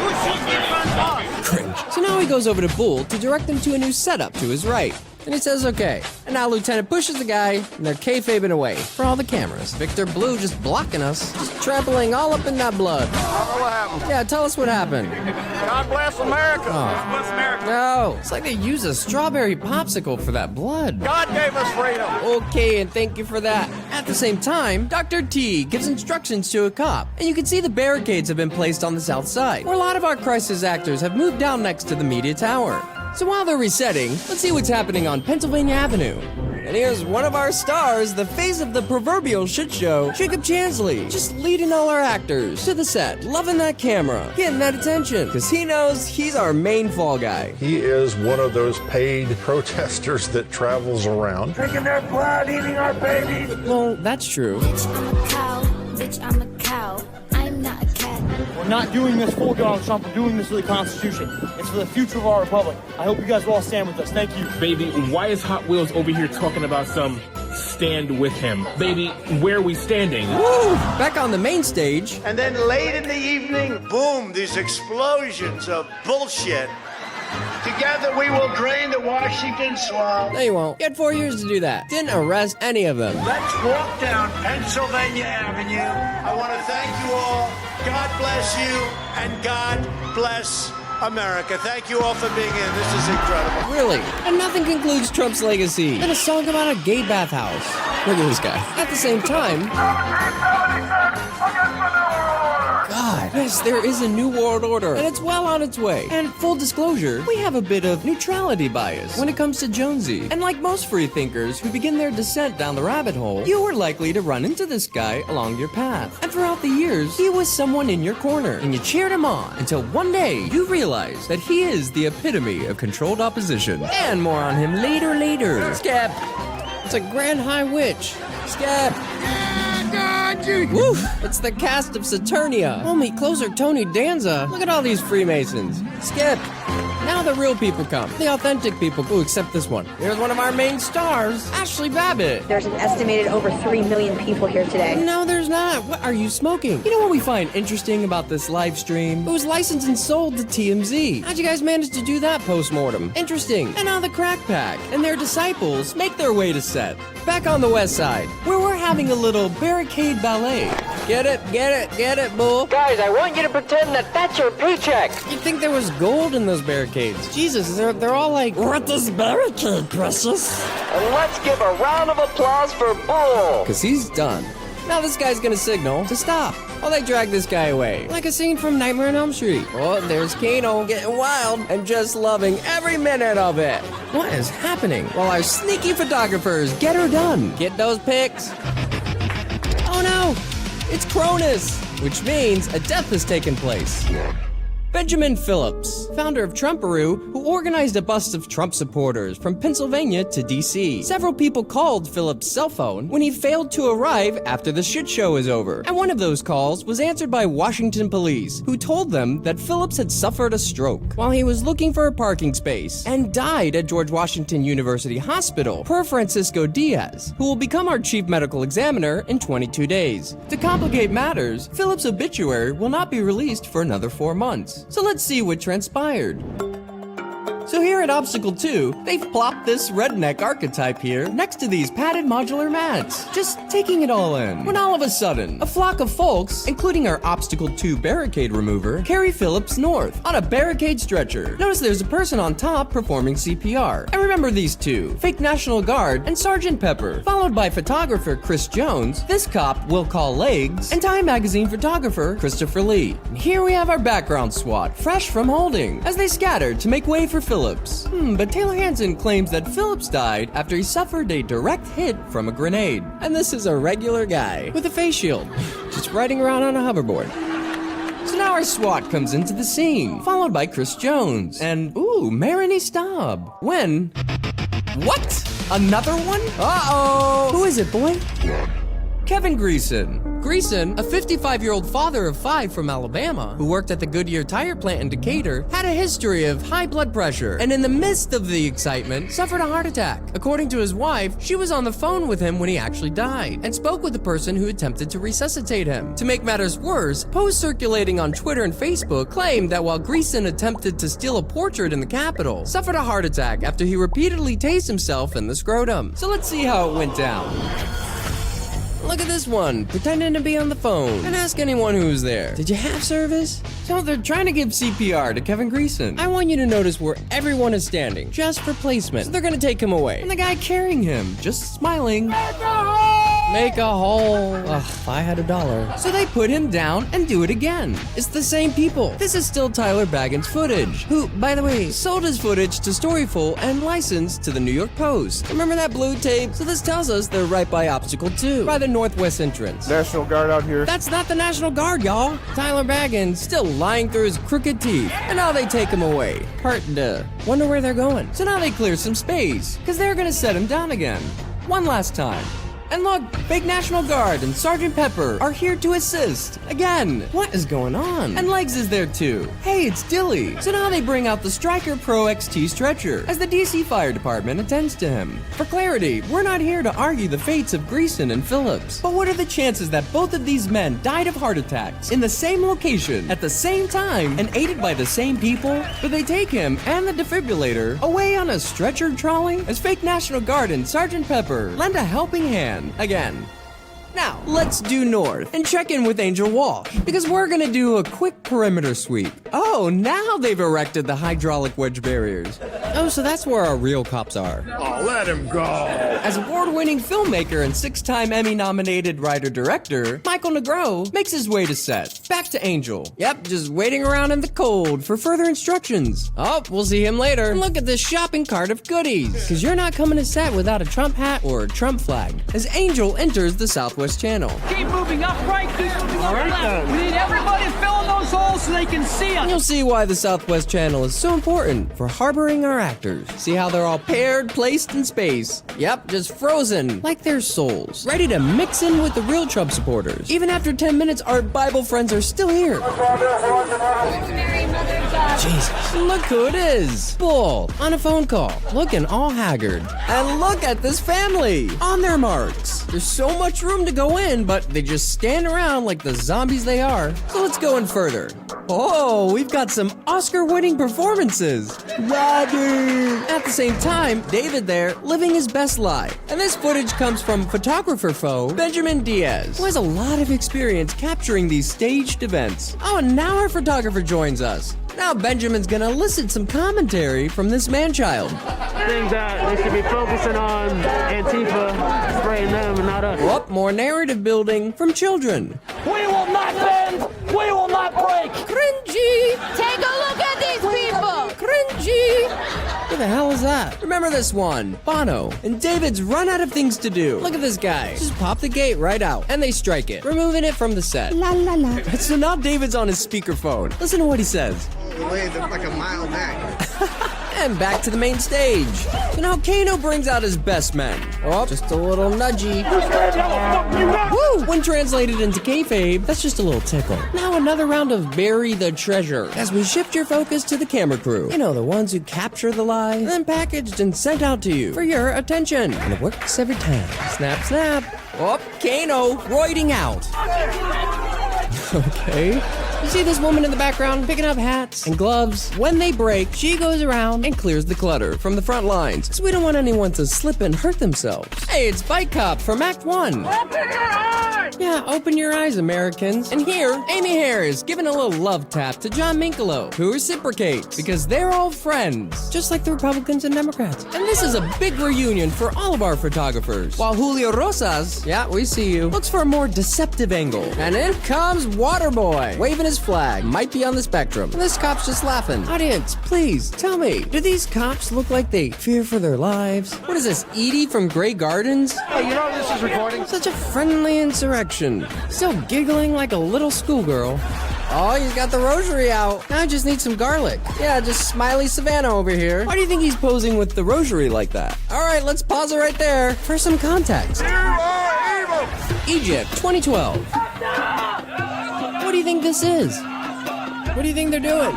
Cringe. So now he goes over to Bull to direct him to a new setup to his right. And he says, okay. And now Lieutenant pushes the guy, and they're kayfabing away for all the cameras. Victor Blue just blocking us, just trampling all up in that blood. What happened? Yeah, tell us what happened. God bless America. Oh. Bless America. No, it's like they use a strawberry popsicle for that blood. God gave us freedom. Okay, and thank you for that. At the same time, Dr. T gives instructions to a cop, and you can see the barricades have been placed on the south side, where a lot of our crisis actors have moved down next to the media tower. So while they're resetting, let's see what's happening on Pennsylvania Avenue. And here's one of our stars, the face of the proverbial shit show, Jacob Chansley, just leading all our actors to the set, loving that camera, getting that attention, because he knows he's our main fall guy. He is one of those paid protesters that travels around. Drinking their blood, eating our babies. Well, that's true. Bitch, I'm a cow. Bitch, I'm a cow. I'm not a cat. We're not doing this for Donald Trump. We're doing this for the Constitution. It's for the future of our republic. I hope you guys will all stand with us. Thank you. Baby, why is Hot Wheels over here talking about some stand with him? Baby, where are we standing? Woo! Back on the main stage. And then late in the evening, boom, these explosions of bullshit. Together we will drain the Washington swamp. No, you won't. You had 4 years to do that. Didn't arrest any of them. Let's walk down Pennsylvania Avenue. I want to thank you all. God bless you, and God bless America. Thank you all for being in. This is incredible. Really? And nothing concludes Trump's legacy than a song about a gay bathhouse. Look at this guy. At the same time... God, yes, there is a new world order, and it's well on its way. And full disclosure, we have a bit of neutrality bias when it comes to Jonesy. And like most free thinkers who begin their descent down the rabbit hole, you were likely to run into this guy along your path. And throughout the years, he was someone in your corner, and you cheered him on until one day you realized that he is the epitome of controlled opposition. And more on him later. Skip! It's a Grand High Witch. Skip! Woo! It's the cast of Saturnia. Homie, closer Tony Danza. Look at all these Freemasons. Skip. Now the real people come. The authentic people. Ooh, except this one. Here's one of our main stars, Ashley Babbitt. There's an estimated over 3 million people here today. No, there's not. What are you smoking? You know what we find interesting about this live stream? It was licensed and sold to TMZ. How'd you guys manage to do that post-mortem? Interesting. And now the Crack Pack and their disciples make their way to set. Back on the west side, where we're having a little barricade ballet. Get it, Bull. Guys, I want you to pretend that that's your paycheck. You'd think there was gold in those barricades. Jesus, they're all like, what this barricade, precious? And let's give a round of applause for Bull. Because he's done. Now this guy's gonna signal to stop while they drag this guy away. Like a scene from Nightmare on Elm Street. Oh, there's Kano getting wild and just loving every minute of it. What is happening? While our sneaky photographers get her done. Get those pics. Oh no, it's Cronus, which means a death has taken place. Benjamin Phillips, founder of Trumparoo, who organized a bus of Trump supporters from Pennsylvania to D.C. Several people called Phillips' cell phone when he failed to arrive after the shit show was over. And one of those calls was answered by Washington police, who told them that Phillips had suffered a stroke while he was looking for a parking space and died at George Washington University Hospital, per Francisco Diaz, who will become our chief medical examiner in 22 days. To complicate matters, Phillips' obituary will not be released for another 4 months. So let's see what transpired. So here at Obstacle 2, they've plopped this redneck archetype here next to these padded modular mats, just taking it all in. When all of a sudden, a flock of folks, including our Obstacle 2 barricade remover, carry Phillips north on a barricade stretcher. Notice there's a person on top performing CPR. And remember these two, fake National Guard and Sergeant Pepper, followed by photographer Chris Jones, this cop we'll call Legs, and Time Magazine photographer Christopher Lee. And here we have our background SWAT, fresh from holding, as they scattered to make way for Phillips. But Taylor Hansen claims that Phillips died after he suffered a direct hit from a grenade. And this is a regular guy with a face shield, just riding around on a hoverboard. So now Car SWAT comes into the scene, followed by Chris Jones and, Marini Staub. When... What? Another one? Uh-oh! Who is it, boy? Kevin Greason. Greason, a 55-year-old father of 5 from Alabama who worked at the Goodyear tire plant in Decatur, had a history of high blood pressure and in the midst of the excitement suffered a heart attack. According to his wife, she was on the phone with him when he actually died and spoke with the person who attempted to resuscitate him. To make matters worse, posts circulating on Twitter and Facebook claimed that while Greason attempted to steal a portrait in the Capitol, suffered a heart attack after he repeatedly tased himself in the scrotum. So let's see how it went down. Look at this one, pretending to be on the phone. And ask anyone who's there, did you have service? So they're trying to give CPR to Kevin Greason. I want you to notice where everyone is standing, just for placement. So they're gonna take him away. And the guy carrying him, just smiling. Make a hole. Ugh, if I had $1. So they put him down and do it again. It's the same people. This is still Tyler Baggins' footage, who, by the way, sold his footage to Storyful and licensed to the New York Post. Remember that blue tape? So this tells us they're right by Obstacle 2, by the northwest entrance. National Guard out here. That's not the National Guard, y'all. Tyler Baggins still lying through his crooked teeth. And now they take him away. Wonder where they're going. So now they clear some space, because they're gonna set him down again. One last time. And look, fake National Guard and Sergeant Pepper are here to assist. Again, what is going on? And Legs is there too. Hey, it's Dilly. So now they bring out the Stryker Pro XT stretcher as the DC Fire Department attends to him. For clarity, we're not here to argue the fates of Greason and Phillips. But what are the chances that both of these men died of heart attacks in the same location at the same time and aided by the same people? But they take him and the defibrillator away on a stretcher trolley as fake National Guard and Sergeant Pepper lend a helping hand. Again. Now, let's due north and check in with Angel Walsh, because we're gonna do a quick perimeter sweep. Oh, now they've erected the hydraulic wedge barriers. Oh, so that's where our real cops are. Oh, let him go. As award-winning filmmaker and 6-time Emmy-nominated writer-director, Michael Negro makes his way to set. Back to Angel. Yep, just waiting around in the cold for further instructions. Oh, we'll see him later. And look at this shopping cart of goodies, because you're not coming to set without a Trump hat or a Trump flag. As Angel enters the Southwest Channel. Keep moving up right, keep moving up left. We need everybody filling those holes so they can see us. And you'll see why the Southwest Channel is so important for harboring our actors. See how they're all paired, placed in space. Yep, just frozen, like their souls. Ready to mix in with the real Trump supporters. Even after 10 minutes, our Bible friends are still here. Jesus, look who it is. Bull, on a phone call, looking all haggard. And look at this family, on their marks. There's so much room to go in, but they just stand around like the zombies they are. So let's go in further. Oh, we've got some Oscar-winning performances. Roger! At the same time, David there, living his best life. And this footage comes from photographer foe Benjamin Diaz, who has a lot of experience capturing these staged events. Oh, and now our photographer joins us. Now Benjamin's gonna elicit some commentary from this man-child. I think that they should be focusing on Antifa, spraying them and not us. Whoop, more narrative building from children. We will not bend! We will not break! Cringy! Take a look at these people! Cringy! What the hell is that? Remember this one, Bono, and David's run out of things to do. Look at this guy. Just pop the gate right out, and they strike it, removing it from the set. La la la. So now David's on his speakerphone. Listen to what he says. The waves are like a mile back. And back to the main stage. So now Kano brings out his best men. Oh, just a little nudgy. Woo! When translated into kayfabe, that's just a little tickle. Now another round of bury the treasure as we shift your focus to the camera crew. You know, the ones who capture the lie, then packaged and sent out to you for your attention. And it works every time. Snap, snap. Oh, Kano roiding out. Okay. You see this woman in the background picking up hats and gloves? When they break, she goes around and clears the clutter from the front lines, so we don't want anyone to slip and hurt themselves. Hey, it's Bike Cop from Act 1. Open your eyes! Yeah, open your eyes, Americans. And here, Amy Harris giving a little love tap to John Minkelo, who reciprocates, because they're all friends, just like the Republicans and Democrats. And this is a big reunion for all of our photographers. While Julio Rosas, yeah, we see you, looks for a more deceptive angle. And in comes Waterboy, waving his flag, might be on the spectrum. And this cop's just laughing. Audience, please, tell me, do these cops look like they fear for their lives? What is this, Edie from Grey Gardens? Hey, you know this is recording? Such a friendly insurrection. Still giggling like a little schoolgirl. Oh, he's got the rosary out. Now I just need some garlic. Yeah, just smiley Savannah over here. Why do you think he's posing with the rosary like that? All right, let's pause it right there for some context. Egypt, 2012. What do you think this is? What do you think they're doing?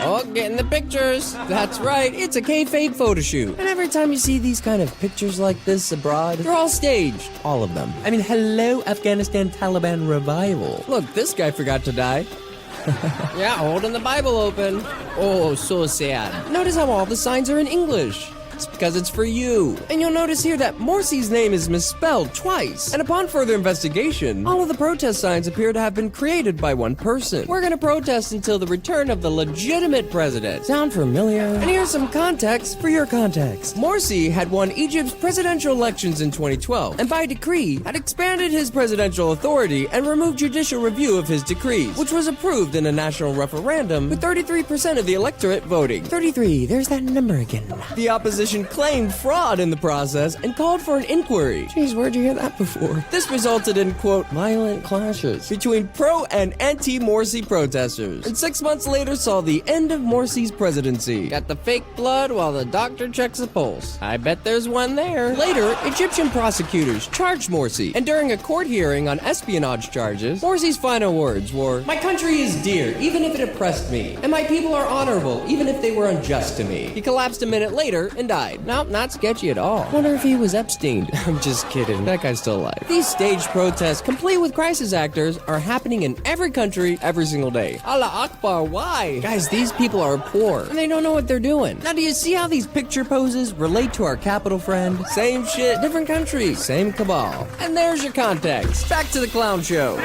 Oh, getting the pictures. That's right, it's a kayfabe photo shoot. And every time you see these kind of pictures like this abroad, they're all staged. All of them. I mean, hello, Afghanistan Taliban revival. Look, this guy forgot to die. Yeah, holding the Bible open. Oh, so sad. Notice how all the signs are in English. It's because it's for you. And you'll notice here that Morsi's name is misspelled twice. And upon further investigation, all of the protest signs appear to have been created by one person. We're gonna protest until the return of the legitimate president. Sound familiar? And here's some context for your context. Morsi had won Egypt's presidential elections in 2012, and by decree had expanded his presidential authority and removed judicial review of his decrees, which was approved in a national referendum with 33% of the electorate voting. 33, there's that number again. The opposition claimed fraud in the process and called for an inquiry. Jeez, where'd you hear that before? This resulted in, quote, violent clashes between pro and anti-Morsi protesters. And 6 months later saw the end of Morsi's presidency. Got the fake blood while the doctor checks the pulse. I bet there's one there. Later, Egyptian prosecutors charged Morsi, and during a court hearing on espionage charges, Morsi's final words were, "My country is dear, even if it oppressed me, and my people are honorable, even if they were unjust to me." He collapsed a minute later and died. Nope, not sketchy at all. Wonder if he was Epstein. I'm just kidding. That guy's still alive. These staged protests, complete with crisis actors, are happening in every country every single day. Allah Akbar, why? Guys, these people are poor, and they don't know what they're doing. Now, do you see how these picture poses relate to our capital friend? Same shit, different country, same cabal. And there's your context. Back to the clown show.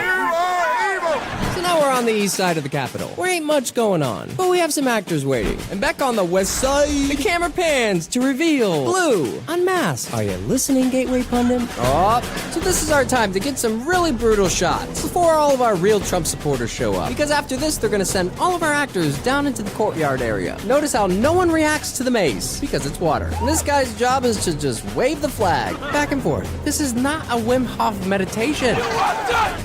So now we're on the east side of the Capitol. There ain't much going on, but we have some actors waiting. And back on the west side, the camera pans to reveal Blue, unmasked. Are you listening, Gateway Pundit? Oh, so this is our time to get some really brutal shots before all of our real Trump supporters show up. Because after this, they're gonna send all of our actors down into the courtyard area. Notice how no one reacts to the mace, because it's water. And this guy's job is to just wave the flag back and forth. This is not a Wim Hof meditation.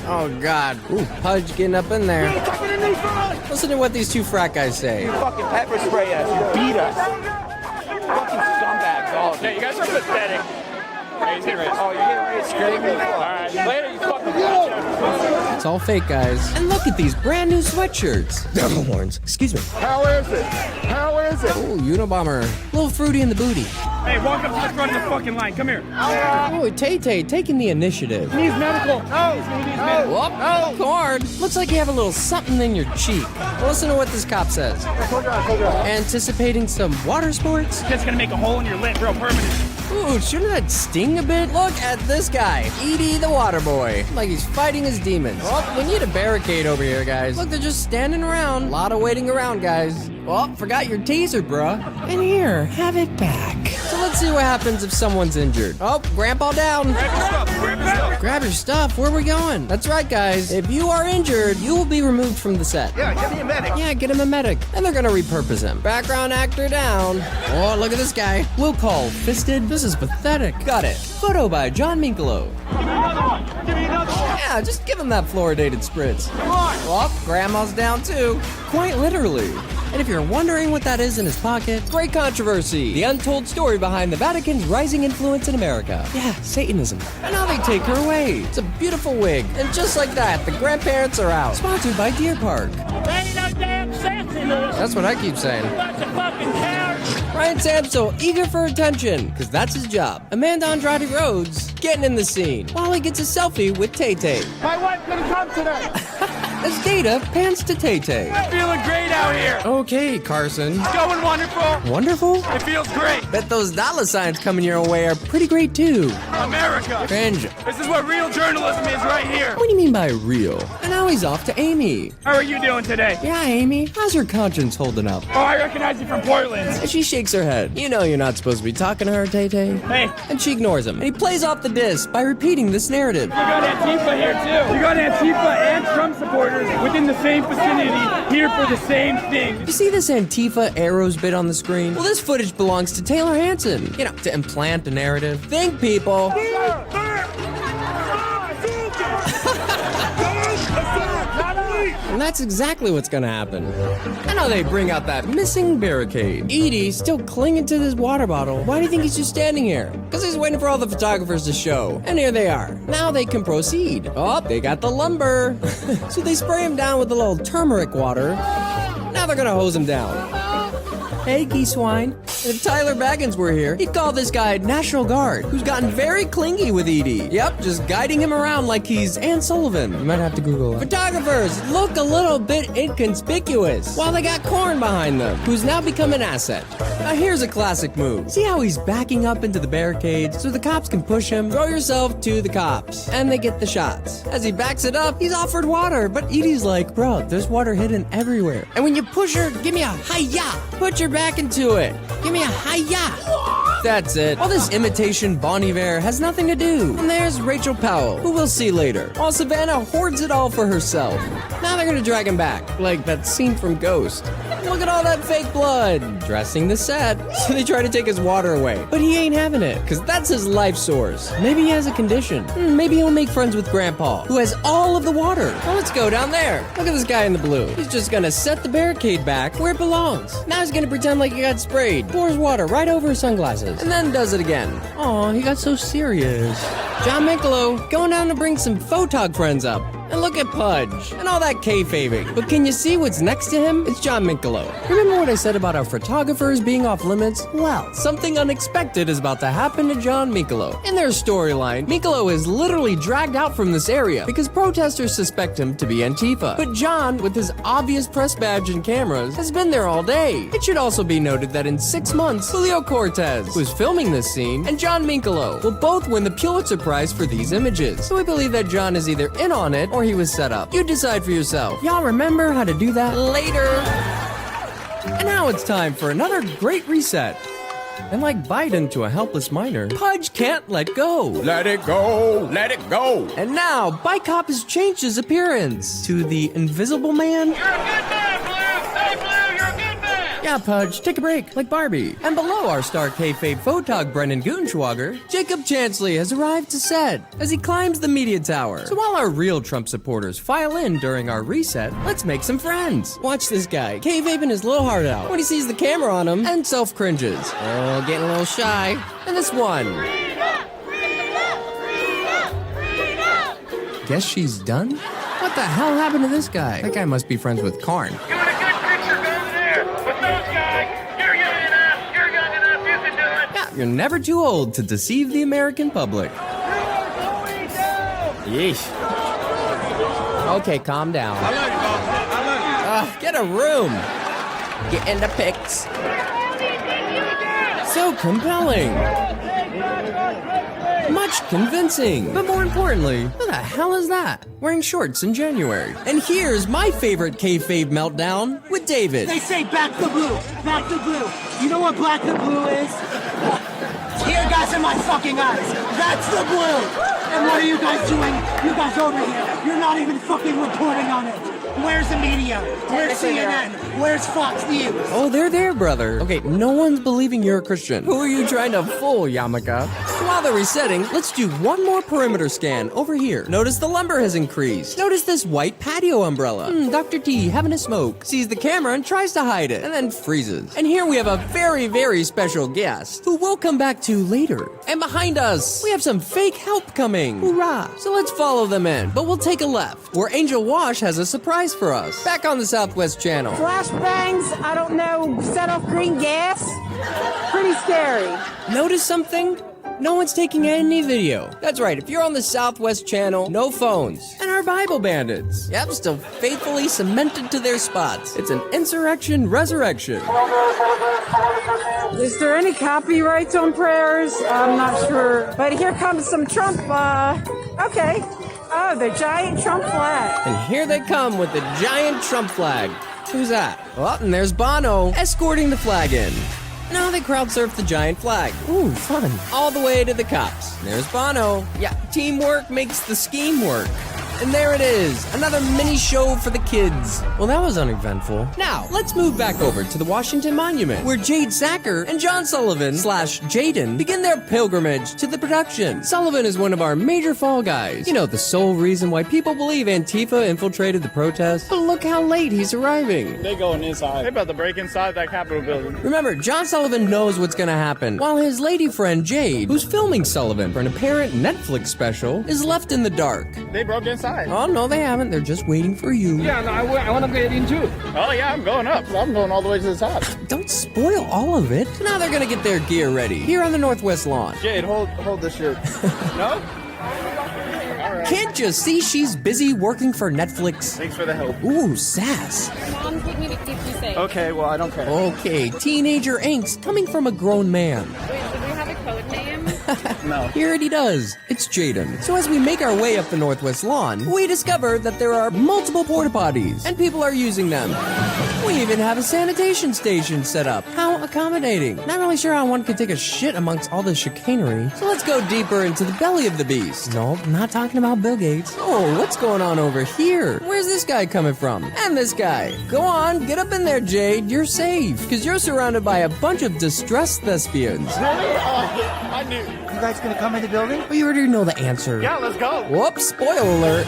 Oh, God. Ooh, Pudge getting up in there. Listen to what these two frat guys say. You fucking pepper spray us. You beat us. Fucking scumbags. Oh, yeah, you guys are pathetic. Hey, he's getting ready. Oh, you're getting ready to scrape me? All right, later, you fucking It's all fake, guys. And look at these brand new sweatshirts. Devil horns. Excuse me. How is it? How is it? Oh, Unabomber. Little fruity in the booty. Hey, walk up to the front of the fucking line. Come here. Oh, Tay-Tay taking the initiative. Needs medical. No. Whoop. No. Cord. Looks like you have a little something in your cheek. Well, listen to what this cop says. Anticipating some water sports? Just gonna make a hole in your lip, real permanent. Ooh, shouldn't that sting a bit? Look at this guy, Edie the water boy. Like he's fighting his demons. Oh, we need a barricade over here, guys. Look, they're just standing around. A lot of waiting around, guys. Oh, forgot your taser, bruh. And here, have it back. So let's see what happens if someone's injured. Oh, Grandpa down. Grab your stuff. Grab your stuff. Grab your stuff. Where are we going? That's right, guys. If you are injured, you will be removed from the set. Yeah, get me a medic. Yeah, get him a medic. And they're gonna repurpose him. Background actor down. Oh, look at this guy. We'll call Fisted. This is pathetic. Got it. Photo by John Minkelo. Give me another one. Give me another one. Yeah, just give him that fluoridated spritz. Come on. Oh, Grandma's down too. Quite literally. And if you're wondering what that is in his pocket, great controversy. The untold story behind the Vatican's rising influence in America. Yeah, Satanism. And now they take her away. It's a beautiful wig. And just like that, the grandparents are out. Sponsored by Deer Park. Ain't no damn sense in this. That's what I keep saying. Bunch of fucking cowards. Ryan Samsel, eager for attention, because that's his job. Amanda Andrade Rhodes, getting in the scene, while he gets a selfie with Tay-Tay. My wife couldn't come today. As Data pans to Tay-Tay. Feeling great out here. Okay, Carson. It's going wonderful. Wonderful? It feels great. Bet those dollar signs coming your way are pretty great too. America. Cringe. This is what real journalism is right here. What do you mean by real? And now he's off to Amy. How are you doing today? Yeah, Amy. How's your conscience holding up? Oh, I recognize you from Portland. And she shakes her head. You know you're not supposed to be talking to her, Tay-Tay. Hey. And she ignores him. And he plays off the disc by repeating this narrative. You got Antifa here too. You got Antifa and Trump supporters within the same vicinity here for the same thing. You see this Antifa arrows bit on the screen? Well, this footage belongs to Taylor Hanson. You know, to implant a narrative. Think, people. And that's exactly what's gonna happen. And now they bring out that missing barricade. Edie's still clinging to this water bottle. Why do you think he's just standing here? Because he's waiting for all the photographers to show. And here they are. Now they can proceed. Oh, they got the lumber. So they spray him down with a little turmeric water. Now they're gonna hose him down. Hey, geesewine. If Tyler Baggins were here, he'd call this guy National Guard, who's gotten very clingy with Edie. Yep, just guiding him around like he's Ann Sullivan. You might have to Google it. Photographers look a little bit inconspicuous, while they got Corn behind them, who's now become an asset. Now here's a classic move. See how he's backing up into the barricade so the cops can push him? Throw yourself to the cops, and they get the shots. As he backs it up, he's offered water, but Edie's like, bro, there's water hidden everywhere. And when you push her, give me a hi-ya. Put your back into it. Give me a hi-ya. That's it. All this imitation Bon Iver has nothing to do. And there's Rachel Powell, who we'll see later, while Savannah hoards it all for herself. Now they're gonna drag him back, like that scene from Ghost. Look at all that fake blood. Dressing the set. So they try to take his water away. But he ain't having it, because that's his life source. Maybe he has a condition. Maybe he'll make friends with Grandpa, who has all of the water. Well, let's go down there. Look at this guy in the blue. He's just gonna set the barricade back where it belongs. Now he's gonna pretend like he got sprayed. Pours water right over his sunglasses. And then does it again. Aw, he got so serious. John Michelow going down to bring some photog friends up. And look at Pudge, and all that kayfabing. But can you see what's next to him? It's John Michelow. Remember what I said about our photographers being off limits? Well, something unexpected is about to happen to John Michelow. In their storyline, Michelow is literally dragged out from this area because protesters suspect him to be Antifa. But John, with his obvious press badge and cameras, has been there all day. It should also be noted that in 6 months, Julio Cortez, who's filming this scene, and John Michelow will both win the Pulitzer Prize for these images. So we believe that John is either in on it or he was set up. You decide for yourself. Y'all remember how to do that later. And now it's time for another great reset. And like Biden to a helpless minor, Pudge can't let go. Let it go, let it go. And now, Bike Cop has changed his appearance to the Invisible Man. You're a good man, Blue! Hey, Blue, you're a good man! Yeah, Pudge, take a break, like Barbie. And below our star kayfabe photog Brendan Gutenschwager, Jacob Chansley has arrived to set as he climbs the media tower. So while our real Trump supporters file in during our reset, let's make some friends. Watch this guy, kayfabing his little heart out when he sees the camera on him and self-cringes. Oh, getting a little shy. And this one. Guess she's done? What the hell happened to this guy? That guy must be friends with Karn. Doing a good picture down there with those guys. You're young enough, you can do it. Yeah, you're never too old to deceive the American public. Yeesh. Okay, calm down. I love you, boss. I love you. Get a room. Get in the pics. So compelling. Much convincing. But more importantly, what the hell is that? Wearing shorts in January. And here's my favorite kayfabe meltdown with David. They say back the blue, back the blue. You know what black the blue is? Tear gas in my fucking eyes. That's the blue. And what are you guys doing? You guys over here. You're not even fucking reporting on it. Where's the media? Where's CNN? Where's Fox News? Oh, they're there, brother. Okay, no one's believing you're a Christian. Who are you trying to fool, Yamaka? So while they're resetting, let's do one more perimeter scan over here. Notice the lumber has increased. Notice this white patio umbrella. Dr. T having a smoke. Sees the camera and tries to hide it, and then freezes. And here we have a very, very special guest, who we'll come back to later. And behind us, we have some fake help coming. Hoorah! So let's follow them in, but we'll take a left, where Angel Wash has a surprise for us. Back on the Southwest Channel. Flashbangs, I don't know, set off green gas. Pretty scary. Notice something? No one's taking any video. That's right, if you're on the Southwest Channel, no phones. And our Bible bandits. Yep, still faithfully cemented to their spots. It's an insurrection resurrection. Is there any copyrights on prayers? I'm not sure. But here comes some Trump, okay. Oh, the giant Trump flag. And here they come with the giant Trump flag. Who's that? Oh, and there's Bono escorting the flag in. Now they crowd surf the giant flag. Ooh, fun. All the way to the cops. There's Bono. Yeah, teamwork makes the scheme work. And there it is, another mini show for the kids. Well, that was uneventful. Now, let's move back over to the Washington Monument, where Jade Sacker and John Sullivan / Jaden begin their pilgrimage to the production. Sullivan is one of our major fall guys. You know, the sole reason why people believe Antifa infiltrated the protest. But look how late he's arriving. They going inside. They about to break inside that Capitol building. Remember, John Sullivan knows what's gonna happen, while his lady friend Jade, who's filming Sullivan for an apparent Netflix special, is left in the dark. They broke inside. Oh, no, they haven't. They're just waiting for you. Yeah, no, I want to get in too. Oh, yeah, I'm going up. I'm going all the way to the top. Don't spoil all of it. So now they're gonna get their gear ready here on the Northwest lawn. Jade, hold this shirt. No? Can't you see she's busy working for Netflix? Thanks for the help. Ooh, sass. Mom told me to keep you safe. Okay, well, I don't care. Okay, teenager angst coming from a grown man. Wait, do we have a code name? No. Here he does. It's Jaden. So as we make our way up the Northwest lawn, we discover that there are multiple porta potties, and people are using them. We even have a sanitation station set up. How accommodating. Not really sure how one could take a shit amongst all this chicanery. So let's go deeper into the belly of the beast. No, I'm not talking about Bill Gates. Oh, what's going on over here? Where's this guy coming from? And this guy. Go on, get up in there, Jade. You're safe, because you're surrounded by a bunch of distressed thespians. Really? I knew. You guys gonna come in the building? Well, you already know the answer. Yeah, let's go. Whoops, spoiler alert.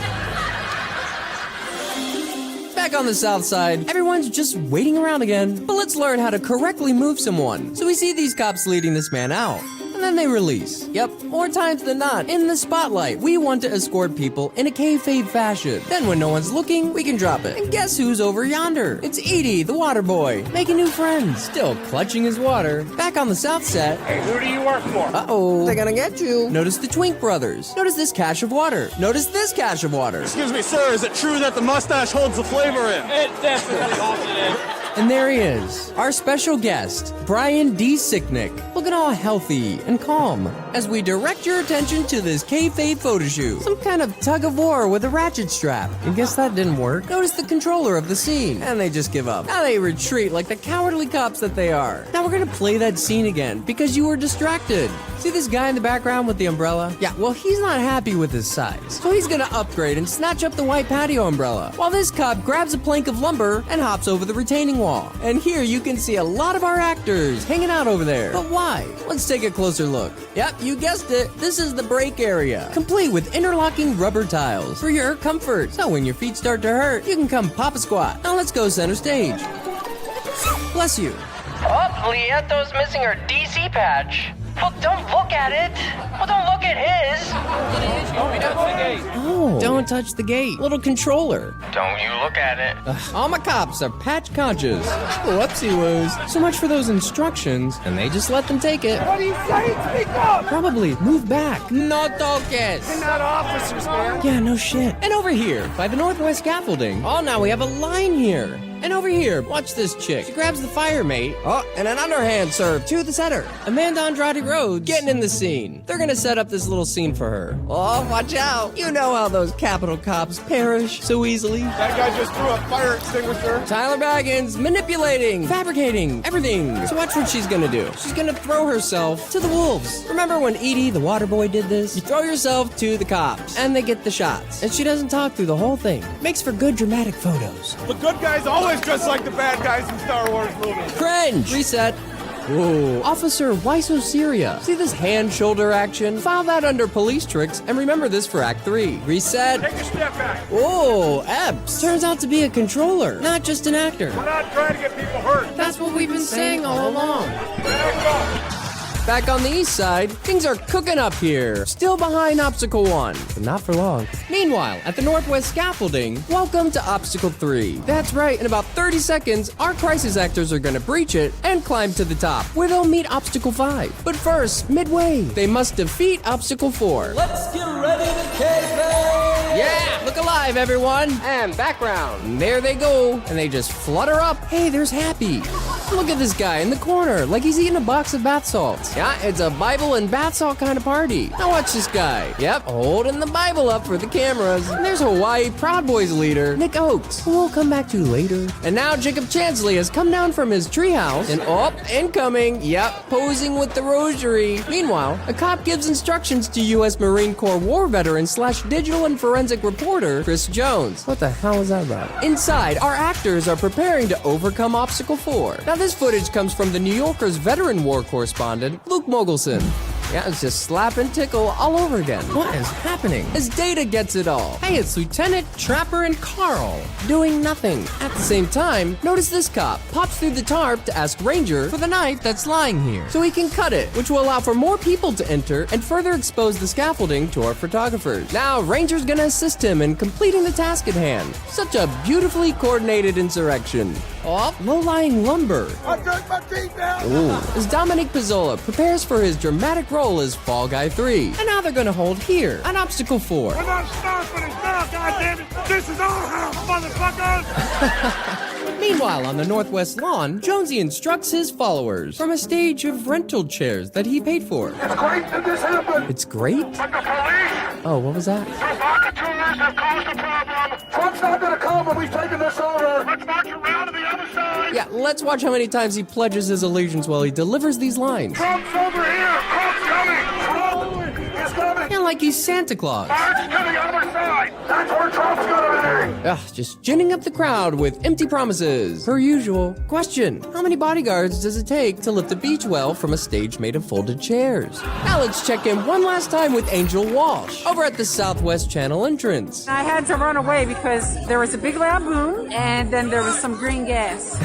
Back on the south side, everyone's just waiting around again. But let's learn how to correctly move someone. So we see these cops leading this man out. And then they release. Yep, more times than not, in the spotlight, we want to escort people in a kayfabe fashion. Then when no one's looking, we can drop it. And guess who's over yonder? It's Edie, the water boy, making new friends, still clutching his water. Back on the south set. Hey, who do you work for? Uh-oh, they're gonna get you. Notice the Twink brothers. Notice this cache of water. Notice this cache of water. Excuse me, sir, is it true that the mustache holds the flavor in? It definitely holds it in. And there he is, our special guest, Brian D. Sicknick, looking all healthy and calm, as we direct your attention to this kayfabe photo shoot. Some kind of tug-of-war with a ratchet strap. And guess that didn't work. Notice the controller of the scene, and they just give up. Now they retreat like the cowardly cops that they are. Now we're gonna play that scene again, because you were distracted. See this guy in the background with the umbrella? Yeah, well, he's not happy with his size, so he's gonna upgrade and snatch up the white patio umbrella, while this cop grabs a plank of lumber and hops over the retaining wall. And here you can see a lot of our actors hanging out over there. But why? Let's take a closer look. Yep, you guessed it. This is the break area, complete with interlocking rubber tiles for your comfort. So when your feet start to hurt, you can come pop a squat. Now let's go center stage. Bless you. Oh, Lieto's missing her DC patch. Well, don't look at it. Well, don't look at his. Oh, don't touch the gate. Little controller. Don't you look at it. All my cops are patch conscious. Whoopsie woos. So much for those instructions, and they just let them take it. What are you saying? Speak up! Probably move back. No toques. They're not officers, man. Yeah, no shit. And over here, by the Northwest scaffolding. Oh, now we have a line here. And over here, watch this chick. She grabs the fire mate. Oh, and an underhand serve to the setter. Amanda Andrade Rhodes getting in the scene. They're gonna set up this little scene for her. Oh, watch out. You know how those Capitol cops perish so easily. That guy just threw a fire extinguisher. Tyler Baggins manipulating, fabricating, everything. So watch what she's gonna do. She's gonna throw herself to the wolves. Remember when Edie, the water boy, did this? You throw yourself to the cops, and they get the shots. And she doesn't talk through the whole thing. Makes for good dramatic photos. The good guys always dress like the bad guys in Star Wars movies. Cringe! Reset. Whoa. Officer, why so serious? See this hand-shoulder action? File that under police tricks, and remember this for Act 3. Reset. Take a step back. Whoa, Epps. Turns out to be a controller, not just an actor. We're not trying to get people hurt. That's what we've been saying all along. Back on the east side, things are cooking up here. Still behind Obstacle 1, but not for long. Meanwhile, at the Northwest scaffolding, welcome to Obstacle 3. That's right, in about 30 seconds, our crisis actors are gonna breach it and climb to the top, where they'll meet Obstacle 5. But first, midway, they must defeat Obstacle 4. Let's get ready to kayfabe! Yeah! Look alive, everyone! And background. And there they go, and they just flutter up. Hey, there's Happy. Look at this guy in the corner, like he's eating a box of bath salts. Yeah, it's a Bible and bath salt kind of party. Now watch this guy. Yep, holding the Bible up for the cameras. And there's Hawaii Proud Boys leader, Nick Oakes, who we'll come back to later. And now Jacob Chansley has come down from his treehouse and incoming, yep, posing with the rosary. Meanwhile, a cop gives instructions to U.S. Marine Corps war veteran / digital and forensic reporter Chris Jones. What the hell is that about? Inside, our actors are preparing to overcome Obstacle 4. Now this footage comes from the New Yorker's veteran war correspondent, Luke Mogelson. Yeah, it's just slap and tickle all over again. What is happening? As Data gets it all. Hey, it's Lieutenant, Trapper, and Carl doing nothing. At the same time, notice this cop pops through the tarp to ask Ranger for the knife that's lying here, so he can cut it, which will allow for more people to enter and further expose the scaffolding to our photographers. Now, Ranger's gonna assist him in completing the task at hand. Such a beautifully coordinated insurrection. Oh, low-lying lumber. I took my teeth out. Ooh. As Dominic Pizzola prepares for his dramatic role as Fall Guy 3. And now they're gonna hold here on Obstacle 4. We're not stopping it now, goddammit. This is our house, motherfuckers. Meanwhile, on the Northwest lawn, Jonesy instructs his followers from a stage of rental chairs that he paid for. It's great that this happened. It's great? But the police. Oh, what was that? The vacateurs have caused a problem. Trump's not gonna come when we've taken this over. Let's march around to the other side. Yeah, let's watch how many times he pledges his allegiance while he delivers these lines. Trump's over here. Trump's coming. Trump is coming. Yeah, like he's Santa Claus. March to the other side. That's where Trump's gonna be. Ugh, just ginning up the crowd with empty promises. Per usual. Question, how many bodyguards does it take to lift a beach well from a stage made of folded chairs? Now let's check in one last time with Angel Walsh over at the Southwest Channel entrance. I had to run away because there was a big loud boom and then there was some green gas.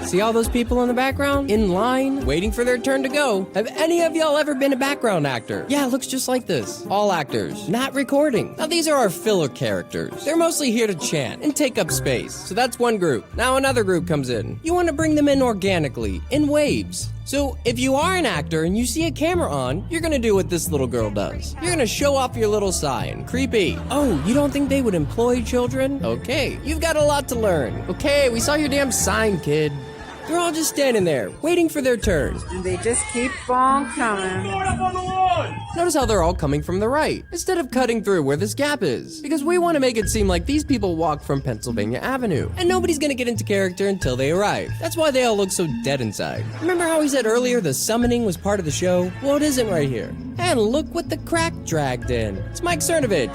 See all those people in the background? In line, waiting for their turn to go. Have any of y'all ever been a background actor? Yeah, it looks just like this. All actors, not recording. Now these are our filler characters. They're mostly here to chant and take up space. So that's one group. Now another group comes in. You want to bring them in organically, in waves. So if you are an actor and you see a camera on, you're gonna do what this little girl does. You're gonna show off your little sign. Creepy. Oh, you don't think they would employ children? Okay, you've got a lot to learn. Okay, we saw your damn sign, kid. They're all just standing there, waiting for their turn. And they just keep on coming. Notice how they're all coming from the right, instead of cutting through where this gap is. Because we want to make it seem like these people walk from Pennsylvania Avenue. And nobody's gonna get into character until they arrive. That's why they all look so dead inside. Remember how we said earlier the summoning was part of the show? Well, it isn't right here. And look what the crack dragged in. It's Mike Cernovich.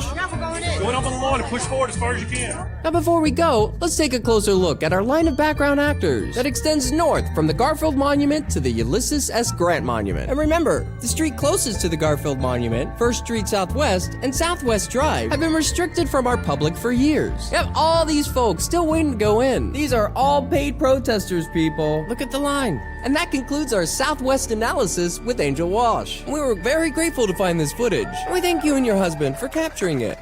Going up on the lawn and push forward as far as you can. Now before we go, let's take a closer look at our line of background actors that extends north from the Garfield Monument to the Ulysses S. Grant Monument. And remember, the street closest to the Garfield Monument, First Street Southwest, and Southwest Drive have been restricted from our public for years. Yep, all these folks still waiting to go in. These are all paid protesters, people. Look at the line. And that concludes our Southwest analysis with Angel Walsh. We were very grateful to find this footage. And we thank you and your husband for capturing it.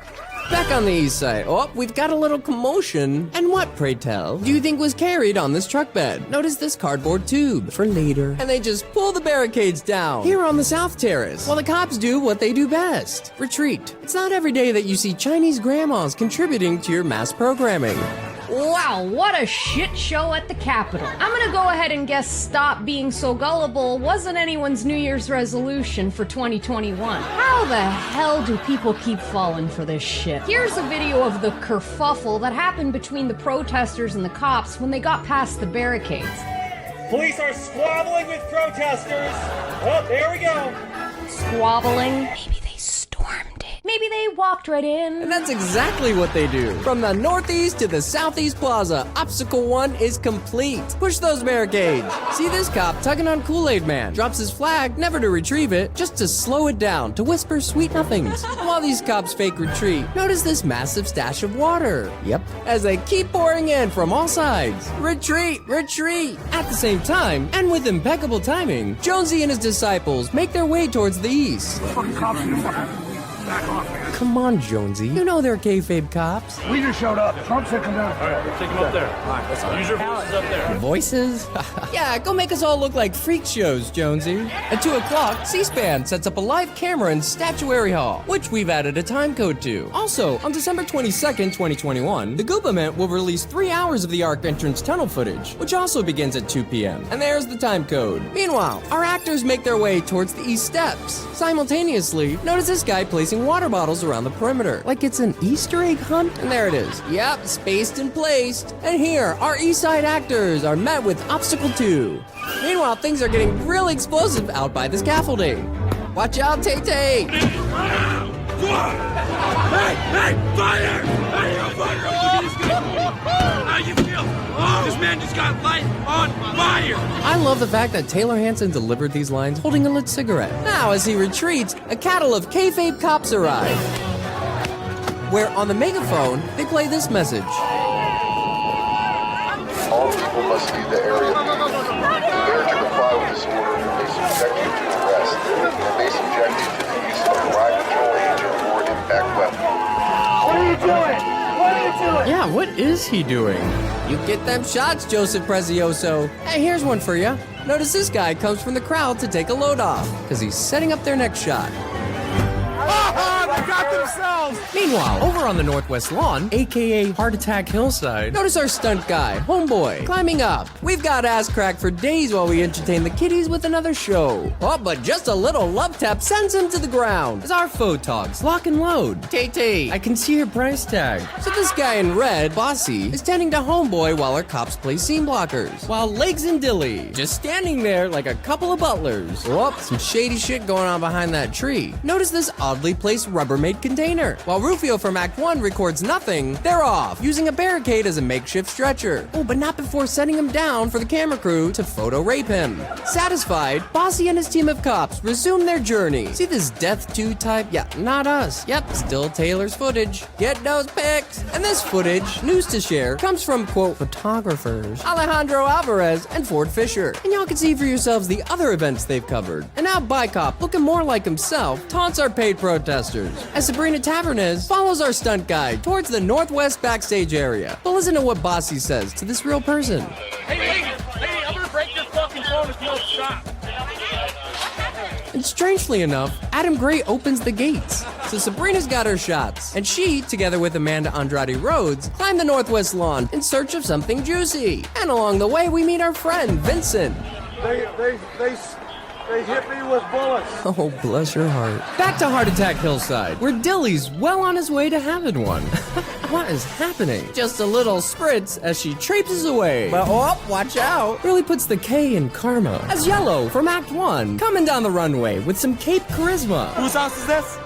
Back on the east side, oh, we've got a little commotion. And what, pray tell, do you think was carried on this truck bed? Notice this cardboard tube for later. And they just pull the barricades down here on the South Terrace, while the cops do what they do best, retreat. It's not every day that you see Chinese grandmas contributing to your mass programming. Wow, what a shit show at the Capitol. I'm gonna go ahead and guess stop being so gullible wasn't anyone's New Year's resolution for 2021. How the hell do people keep falling for this shit? Here's a video of the kerfuffle that happened between the protesters and the cops when they got past the barricades. Police are squabbling with protesters. Oh, there we go. Squabbling? Maybe they stormed it. Maybe they walked right in. And that's exactly what they do. From the northeast to the southeast plaza, Obstacle 1 is complete. Push those barricades. See this cop tugging on Kool-Aid Man. Drops his flag, never to retrieve it, just to slow it down, to whisper sweet nothings. And while these cops fake retreat, notice this massive stash of water. Yep. As they keep pouring in from all sides. Retreat, retreat. At the same time, and with impeccable timing, Jonesy and his disciples make their way towards the east. Back off, man. Come on, Jonesy. You know they're kayfabe cops. We just showed up. Trump said come down. All right, we'll take him up there. All right, let's go. Use your voices up there. Voices? Yeah, go make us all look like freak shows, Jonesy. At 2 o'clock, C-SPAN sets up a live camera in Statuary Hall, which we've added a time code to. Also, on December 22nd, 2021, the Goopament will release 3 hours of the Arc entrance tunnel footage, which also begins at 2 p.m. And there's the time code. Meanwhile, our actors make their way towards the East Steps. Simultaneously, notice this guy placing water bottles around the perimeter, like it's an Easter egg hunt. And there it is. Yep, spaced and placed. And here, our East Side actors are met with Obstacle 2. Meanwhile, things are getting really explosive out by the scaffolding. Watch out, Tay-Tay! Hey, fire! How you feel? Oh, this man just got light on fire! I love the fact that Taylor Hanson delivered these lines holding a lit cigarette. Now, as he retreats, a cattle of kayfabe cops arrive, where on the megaphone, they play this message. All people must leave the area immediately. Failure to comply with this order may subject you to arrest and may subject you to the use of a riot control agent or impact weapon. What are you doing? What are you doing? Yeah, what is he doing? You get them shots, Joseph Prezioso. Hey, here's one for you. Notice this guy comes from the crowd to take a load off, because he's setting up their next shot. They got themselves! Meanwhile, over on the Northwest Lawn, aka Heart Attack Hillside, notice our stunt guy, Homeboy, climbing up. We've got ass crack for days while we entertain the kiddies with another show. Oh, but just a little love tap sends him to the ground as our photogs lock and load. Tay-Tay, I can see your price tag. So this guy in red, Bossy, is tending to Homeboy while our cops play seam blockers. While Legs and Dilly, just standing there like a couple of butlers. Whoop, some shady shit going on behind that tree. Notice this oddly placed Rubbermaid container. While Rufio from Act 1 records nothing, they're off, using a barricade as a makeshift stretcher. Oh, but not before setting him down for the camera crew to photo rape him. Satisfied, Bossy and his team of cops resume their journey. See this Death 2 type? Yeah, not us. Yep, still Taylor's footage. Get those pics. And this footage, news to share, comes from, quote, photographers Alejandro Alvarez and Ford Fisher. And y'all can see for yourselves the other events they've covered. And now Bicop, looking more like himself, taunts our paid protesters, as Sabrina Tavernez follows our stunt guide towards the Northwest backstage area. But listen to what Bossy says to this real person. Hey, I'm gonna break your fucking phone if you don't stop. And strangely enough, Adam Gray opens the gates. So Sabrina's got her shots. And she, together with Amanda Andrade Rhodes, climb the Northwest Lawn in search of something juicy. And along the way, we meet our friend, Vincent. They hit me with bullets. Oh, bless your heart. Back to Heart Attack Hillside, where Dilly's well on his way to having one. What is happening? Just a little spritz as she traipses away. But oh, watch out. Really puts the K in karma. As Yellow from Act 1, coming down the runway with some Cape charisma. Whose house is this?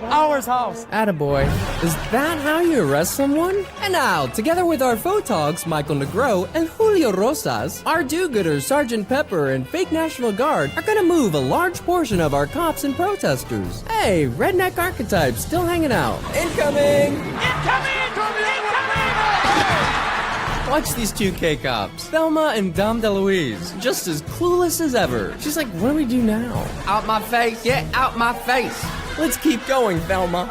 Ours house. Attaboy. Is that how you arrest someone? And now, together with our photogs, Michael Negro and Julio Rosas, our do-gooders, Sergeant Pepper and fake National Guard, are gonna move a large portion of our cops and protesters. Hey, redneck archetypes still hanging out. Incoming! Watch these two K-cops, Thelma and Dom DeLuise, just as clueless as ever. She's like, what do we do now? Out my face, get out my face. Let's keep going, Thelma.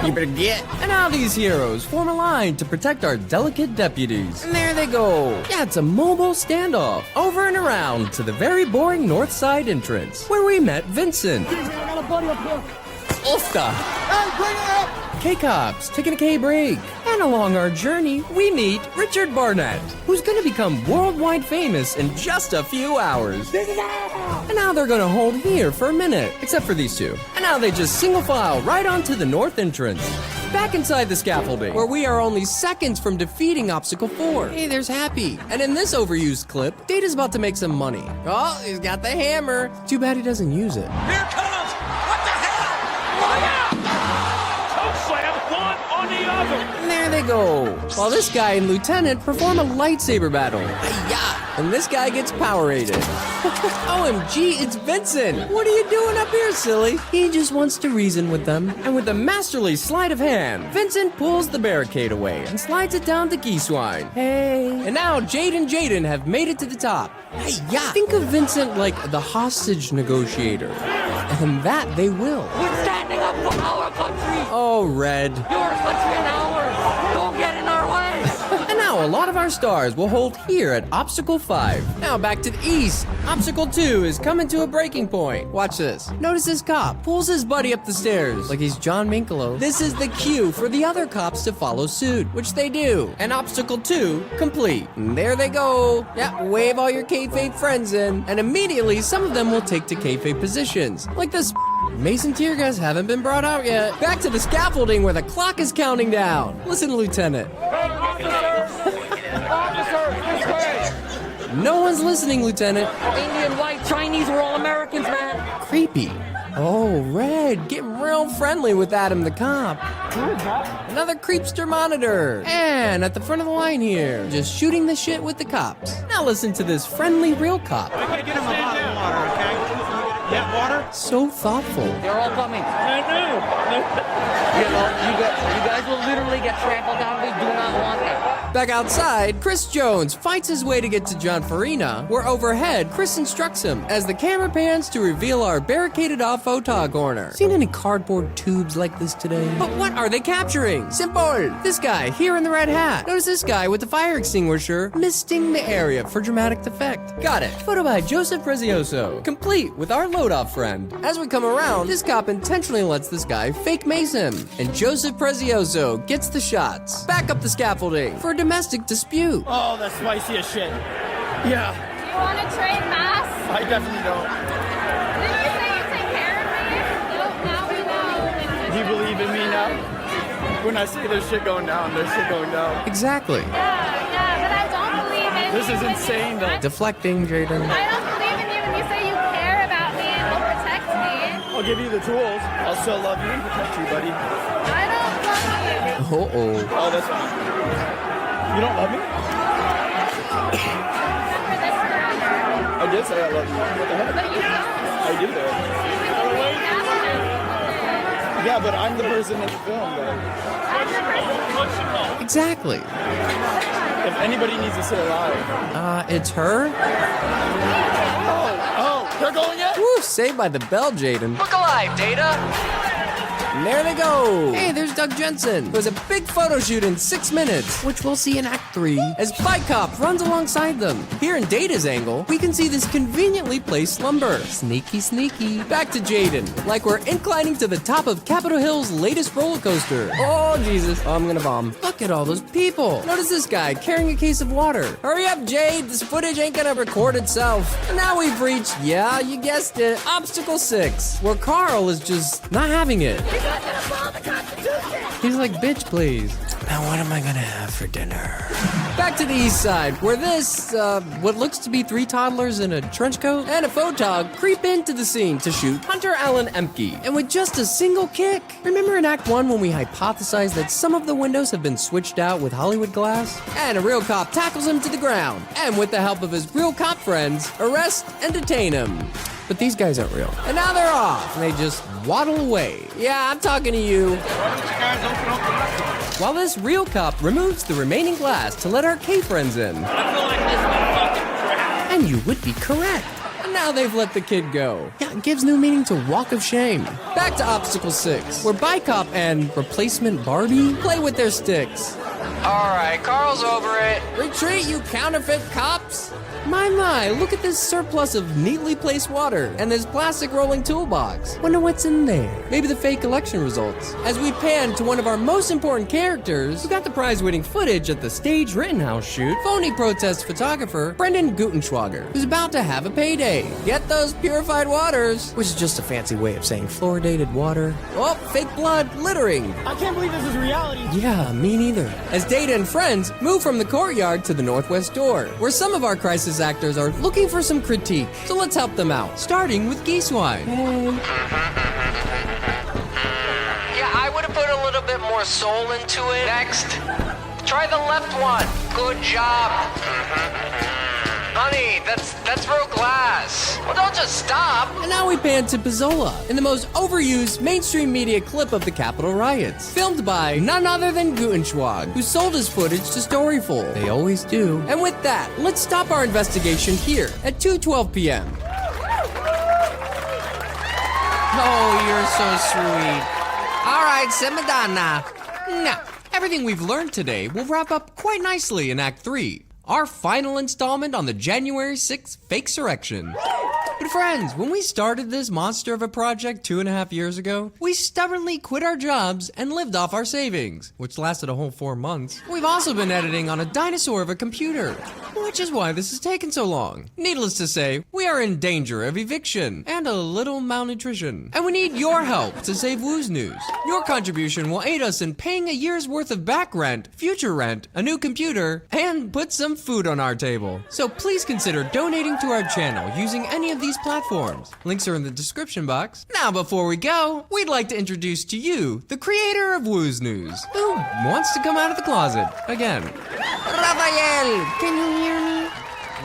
You better get. And now these heroes form a line to protect our delicate deputies. And there they go. Yeah, it's a mobile standoff, over and around to the very boring North Side entrance, where we met Vincent. Ofta. Hey, bring it up! K-Cops, taking a K-break. And along our journey, we meet Richard Barnett, who's gonna become worldwide famous in just a few hours. And now they're gonna hold here for a minute, except for these two. And now they just single file right onto the north entrance. Back inside the scaffolding, where we are only seconds from defeating Obstacle 4. Hey, there's Happy. And in this overused clip, Data's about to make some money. Oh, he's got the hammer. Too bad he doesn't use it. Here comes! What the hell? Look out! Slam one on the other! And there they go. While this guy and Lieutenant perform a lightsaber battle. Hi-ya! And this guy gets power-aided. OMG, it's Vincent! What are you doing up here, silly? He just wants to reason with them. And with a masterly sleight of hand, Vincent pulls the barricade away and slides it down to Geeswine. Hey. And now Jade and Jaden have made it to the top. Hey-ya! Think of Vincent like the hostage negotiator. And that they will. We're standing up for our country. Oh, Red. Your country and ours. Don't get in our way. And now a lot of our stars will hold here at Obstacle 5. Now back to the east. Obstacle 2 is coming to a breaking point. Watch this. Notice this cop pulls his buddy up the stairs like he's John Minkolo. This is the cue for the other cops to follow suit, which they do. And Obstacle 2 complete. And there they go. Yeah, wave all your kayfabe friends in. And immediately some of them will take to kayfabe positions. Like this Mason tear gas haven't been brought out yet. Back to the scaffolding where the clock is counting down. Listen, Lieutenant. No one's listening, Lieutenant. Indian, white, Chinese, we're all Americans, man. Creepy. Oh, Red, getting real friendly with Adam the cop. Another creepster monitor. And at the front of the line here, just shooting the shit with the cops. Now listen to this friendly real cop. I'm gonna get him a bottle of water, okay? Yeah, water? So thoughtful. They're all coming. I know. You guys will literally get trampled down. We do not want that. Back outside, Chris Jones fights his way to get to John Farina, where overhead, Chris instructs him as the camera pans to reveal our barricaded off photog corner. Seen any cardboard tubes like this today? But what are they capturing? Simple! This guy here in the red hat. Notice this guy with the fire extinguisher misting the area for dramatic effect. Got it. Photo by Joseph Prezioso, complete with our load-off friend. As we come around, this cop intentionally lets this guy fake mace him, and Joseph Prezioso gets the shots. Back up the scaffolding for a domestic dispute. Oh, that's spicy as shit. Yeah. Do you want to trade masks? I definitely don't. Didn't you say you'd take care of me? Nope, now we know. Do you believe in me now? When I say there's shit going down, there's shit going down. Exactly. Yeah, but I don't believe in This is insane, though. Deflecting, Jaden. I don't believe in you when you say you care about me and will protect me. I'll give you the tools. I'll still love you and protect you, buddy. I don't love you. Uh-oh. Oh, that's fine. You don't love me? I did say I love you. What the heck? But you don't. I do though. Yeah, but I'm the person in the film, though. Exactly. If anybody needs to stay alive. It's her? Oh, they're going in? Woo, saved by the bell, Jaden. Look alive, Data. And there they go. Hey, there's Doug Jensen. It was a big photo shoot in 6 minutes, which we'll see in Act 3 as Bike Cop runs alongside them. Here in Data's angle, we can see this conveniently placed slumber. Sneaky, sneaky. Back to Jaden, like we're inclining to the top of Capitol Hill's latest roller coaster. Oh, Jesus. Oh, I'm gonna bomb. Look at all those people. Notice this guy carrying a case of water. Hurry up, Jade. This footage ain't gonna record itself. And now we've reached, yeah, you guessed it, Obstacle 6, where Carl is just not having it. He's like, bitch, please. Now what am I gonna have for dinner? Back to the east side, where this, what looks to be 3 toddlers in a trench coat and a photog creep into the scene to shoot Hunter Allen Emke. And with just a single kick. Remember in Act 1 when we hypothesized that some of the windows have been switched out with Hollywood glass? And a real cop tackles him to the ground. And with the help of his real cop friends, arrest and detain him. But these guys aren't real. And now they're off, and they just waddle away. Yeah, I'm talking to you. While this real cop removes the remaining glass to let our K-friends in. And you would be correct. And now they've let the kid go. Yeah, it gives new meaning to Walk of Shame. Back to Obstacle 6, where Bike Cop and Replacement Barbie play with their sticks. Alright, Carl's over it. Retreat, you counterfeit cops! My, look at this surplus of neatly placed water and this plastic rolling toolbox. Wonder what's in there. Maybe the fake election results. As we pan to one of our most important characters, who got the prize-winning footage at the Stage Rittenhouse shoot, phony protest photographer Brendan Gutenschwager, who's about to have a payday. Get those purified waters, which is just a fancy way of saying fluoridated water. Oh, fake blood littering. I can't believe this is reality. Yeah, me neither. As Data and friends move from the courtyard to the northwest door, where some of our crisis actors are looking for some critique. So let's help them out, starting with Geesewine. Yeah, I would have put a little bit more soul into it. Next, try the left one. Good job. Honey, that's real glass. Well, don't just stop. And now we pan to Pizzola in the most overused mainstream media clip of the Capitol riots, filmed by none other than Gutenschwag, who sold his footage to Storyful. They always do. And with that, let's stop our investigation here at 2:12 p.m. Oh, you're so sweet. All right, simmer down now. Now, everything we've learned today will wrap up quite nicely in Act 3, our final installment on the January 6th fake surrection. But friends, when we started this monster of a project 2.5 years ago, we stubbornly quit our jobs and lived off our savings, which lasted a whole 4 months. We've also been editing on a dinosaur of a computer, which is why this has taken so long. Needless to say, we are in danger of eviction and a little malnutrition. And we need your help to save Woo's News. Your contribution will aid us in paying a year's worth of back rent, future rent, a new computer, and put some food on our table. So please consider donating to our channel using any of these platforms. Links are in the description box. Now before we go, we'd like to introduce to you the creator of Woo's News, who wants to come out of the closet again. Raphael, can you hear me?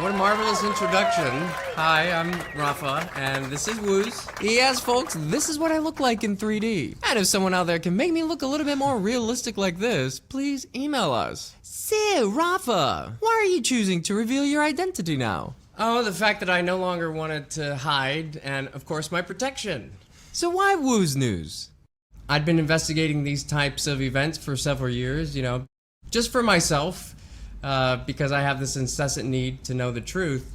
What a marvelous introduction. Hi, I'm Rafa, and this is Woo's. Yes, folks, this is what I look like in 3D. And if someone out there can make me look a little bit more realistic like this, please email us. So, Rafa, why are you choosing to reveal your identity now? Oh, the fact that I no longer wanted to hide, and of course my protection. So why Woo's News? I'd been investigating these types of events for several years, just for myself, because I have this incessant need to know the truth.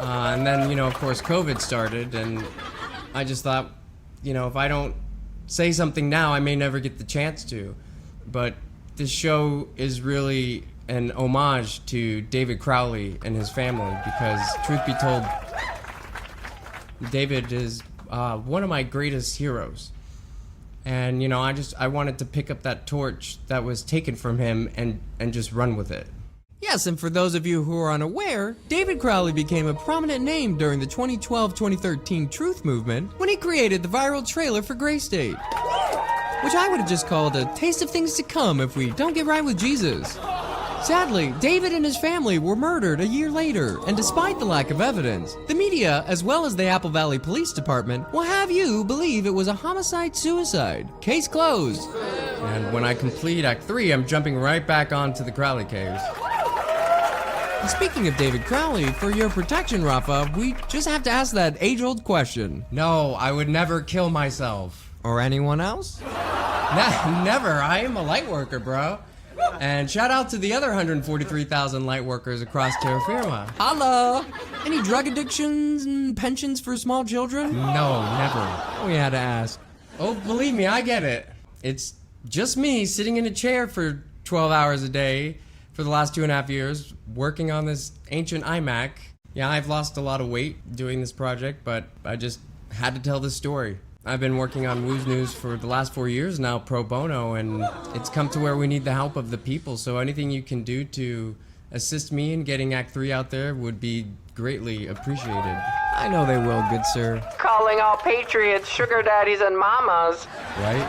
And then, of course, COVID started, and I just thought, if I don't say something now, I may never get the chance to. But this show is really an homage to David Crowley and his family, because, truth be told, David is one of my greatest heroes. And, I wanted to pick up that torch that was taken from him and just run with it. Yes, and for those of you who are unaware, David Crowley became a prominent name during the 2012-2013 Truth Movement when he created the viral trailer for Gray State, which I would have just called a taste of things to come if we don't get right with Jesus. Sadly, David and his family were murdered a year later, and despite the lack of evidence, the media, as well as the Apple Valley Police Department, will have you believe it was a homicide-suicide. Case closed. And when I complete Act 3, I'm jumping right back onto the Crowley Caves. And speaking of David Crowley, for your protection, Rafa, we just have to ask that age-old question. No, I would never kill myself. Or anyone else? Never. I am a light worker, bro. And shout out to the other 143,000 light workers across terra firma. Hello! Any drug addictions and pensions for small children? No, never. We had to ask. Oh, believe me, I get it. It's just me sitting in a chair for 12 hours a day for the last 2.5 years, working on this ancient iMac. Yeah, I've lost a lot of weight doing this project, but I just had to tell this story. I've been working on Woo's News for the last 4 years now, pro bono, and it's come to where we need the help of the people, so anything you can do to assist me in getting Act 3 out there would be greatly appreciated. I know they will, good sir. Calling all patriots sugar daddies and mamas. Right?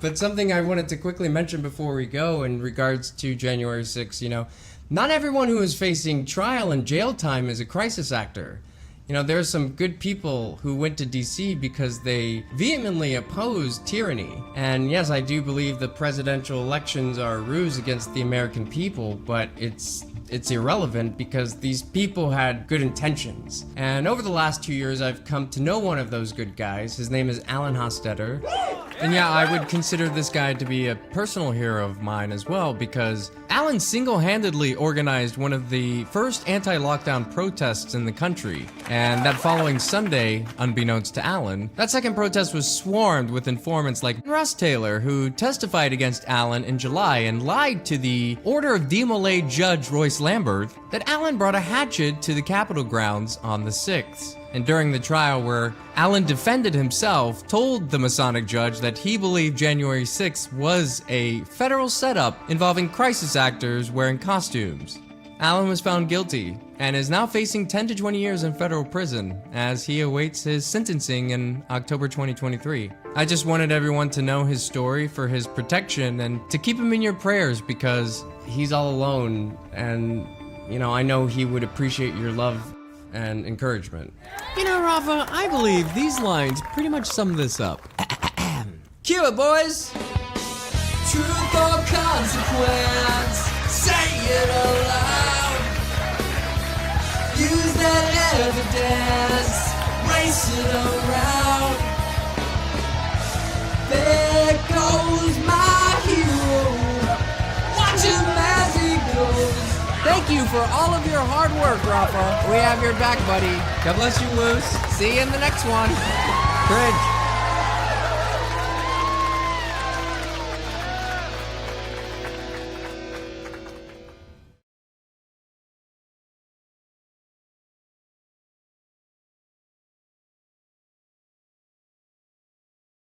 But something I wanted to quickly mention before we go in regards to January 6th, not everyone who is facing trial and jail time is a crisis actor. There are some good people who went to DC because they vehemently opposed tyranny. And yes, I do believe the presidential elections are a ruse against the American people, but it's irrelevant because these people had good intentions. And over the last 2 years, I've come to know one of those good guys. His name is Alan Hostetter. And yeah, I would consider this guy to be a personal hero of mine as well, because Alan single-handedly organized one of the first anti-lockdown protests in the country. And that following Sunday, unbeknownst to Alan, that second protest was swarmed with informants like Russ Taylor, who testified against Alan in July and lied to the Order of Demolay Judge Royce Lambert that Alan brought a hatchet to the Capitol grounds on the 6th. And during the trial where Alan defended himself, told the Masonic judge that he believed January 6th was a federal setup involving crisis actors wearing costumes. Alan was found guilty and is now facing 10 to 20 years in federal prison as he awaits his sentencing in October 2023. I just wanted everyone to know his story for his protection and to keep him in your prayers because he's all alone and, I know he would appreciate your love and encouragement. Rafa, I believe these lines pretty much sum this up. Cue it, boys! Truth or consequence, say it aloud. Use that evidence, race it around. Thank you for all of your hard work, Rafa. We have your back, buddy. God bless you, Moose. See you in the next one. Cringe.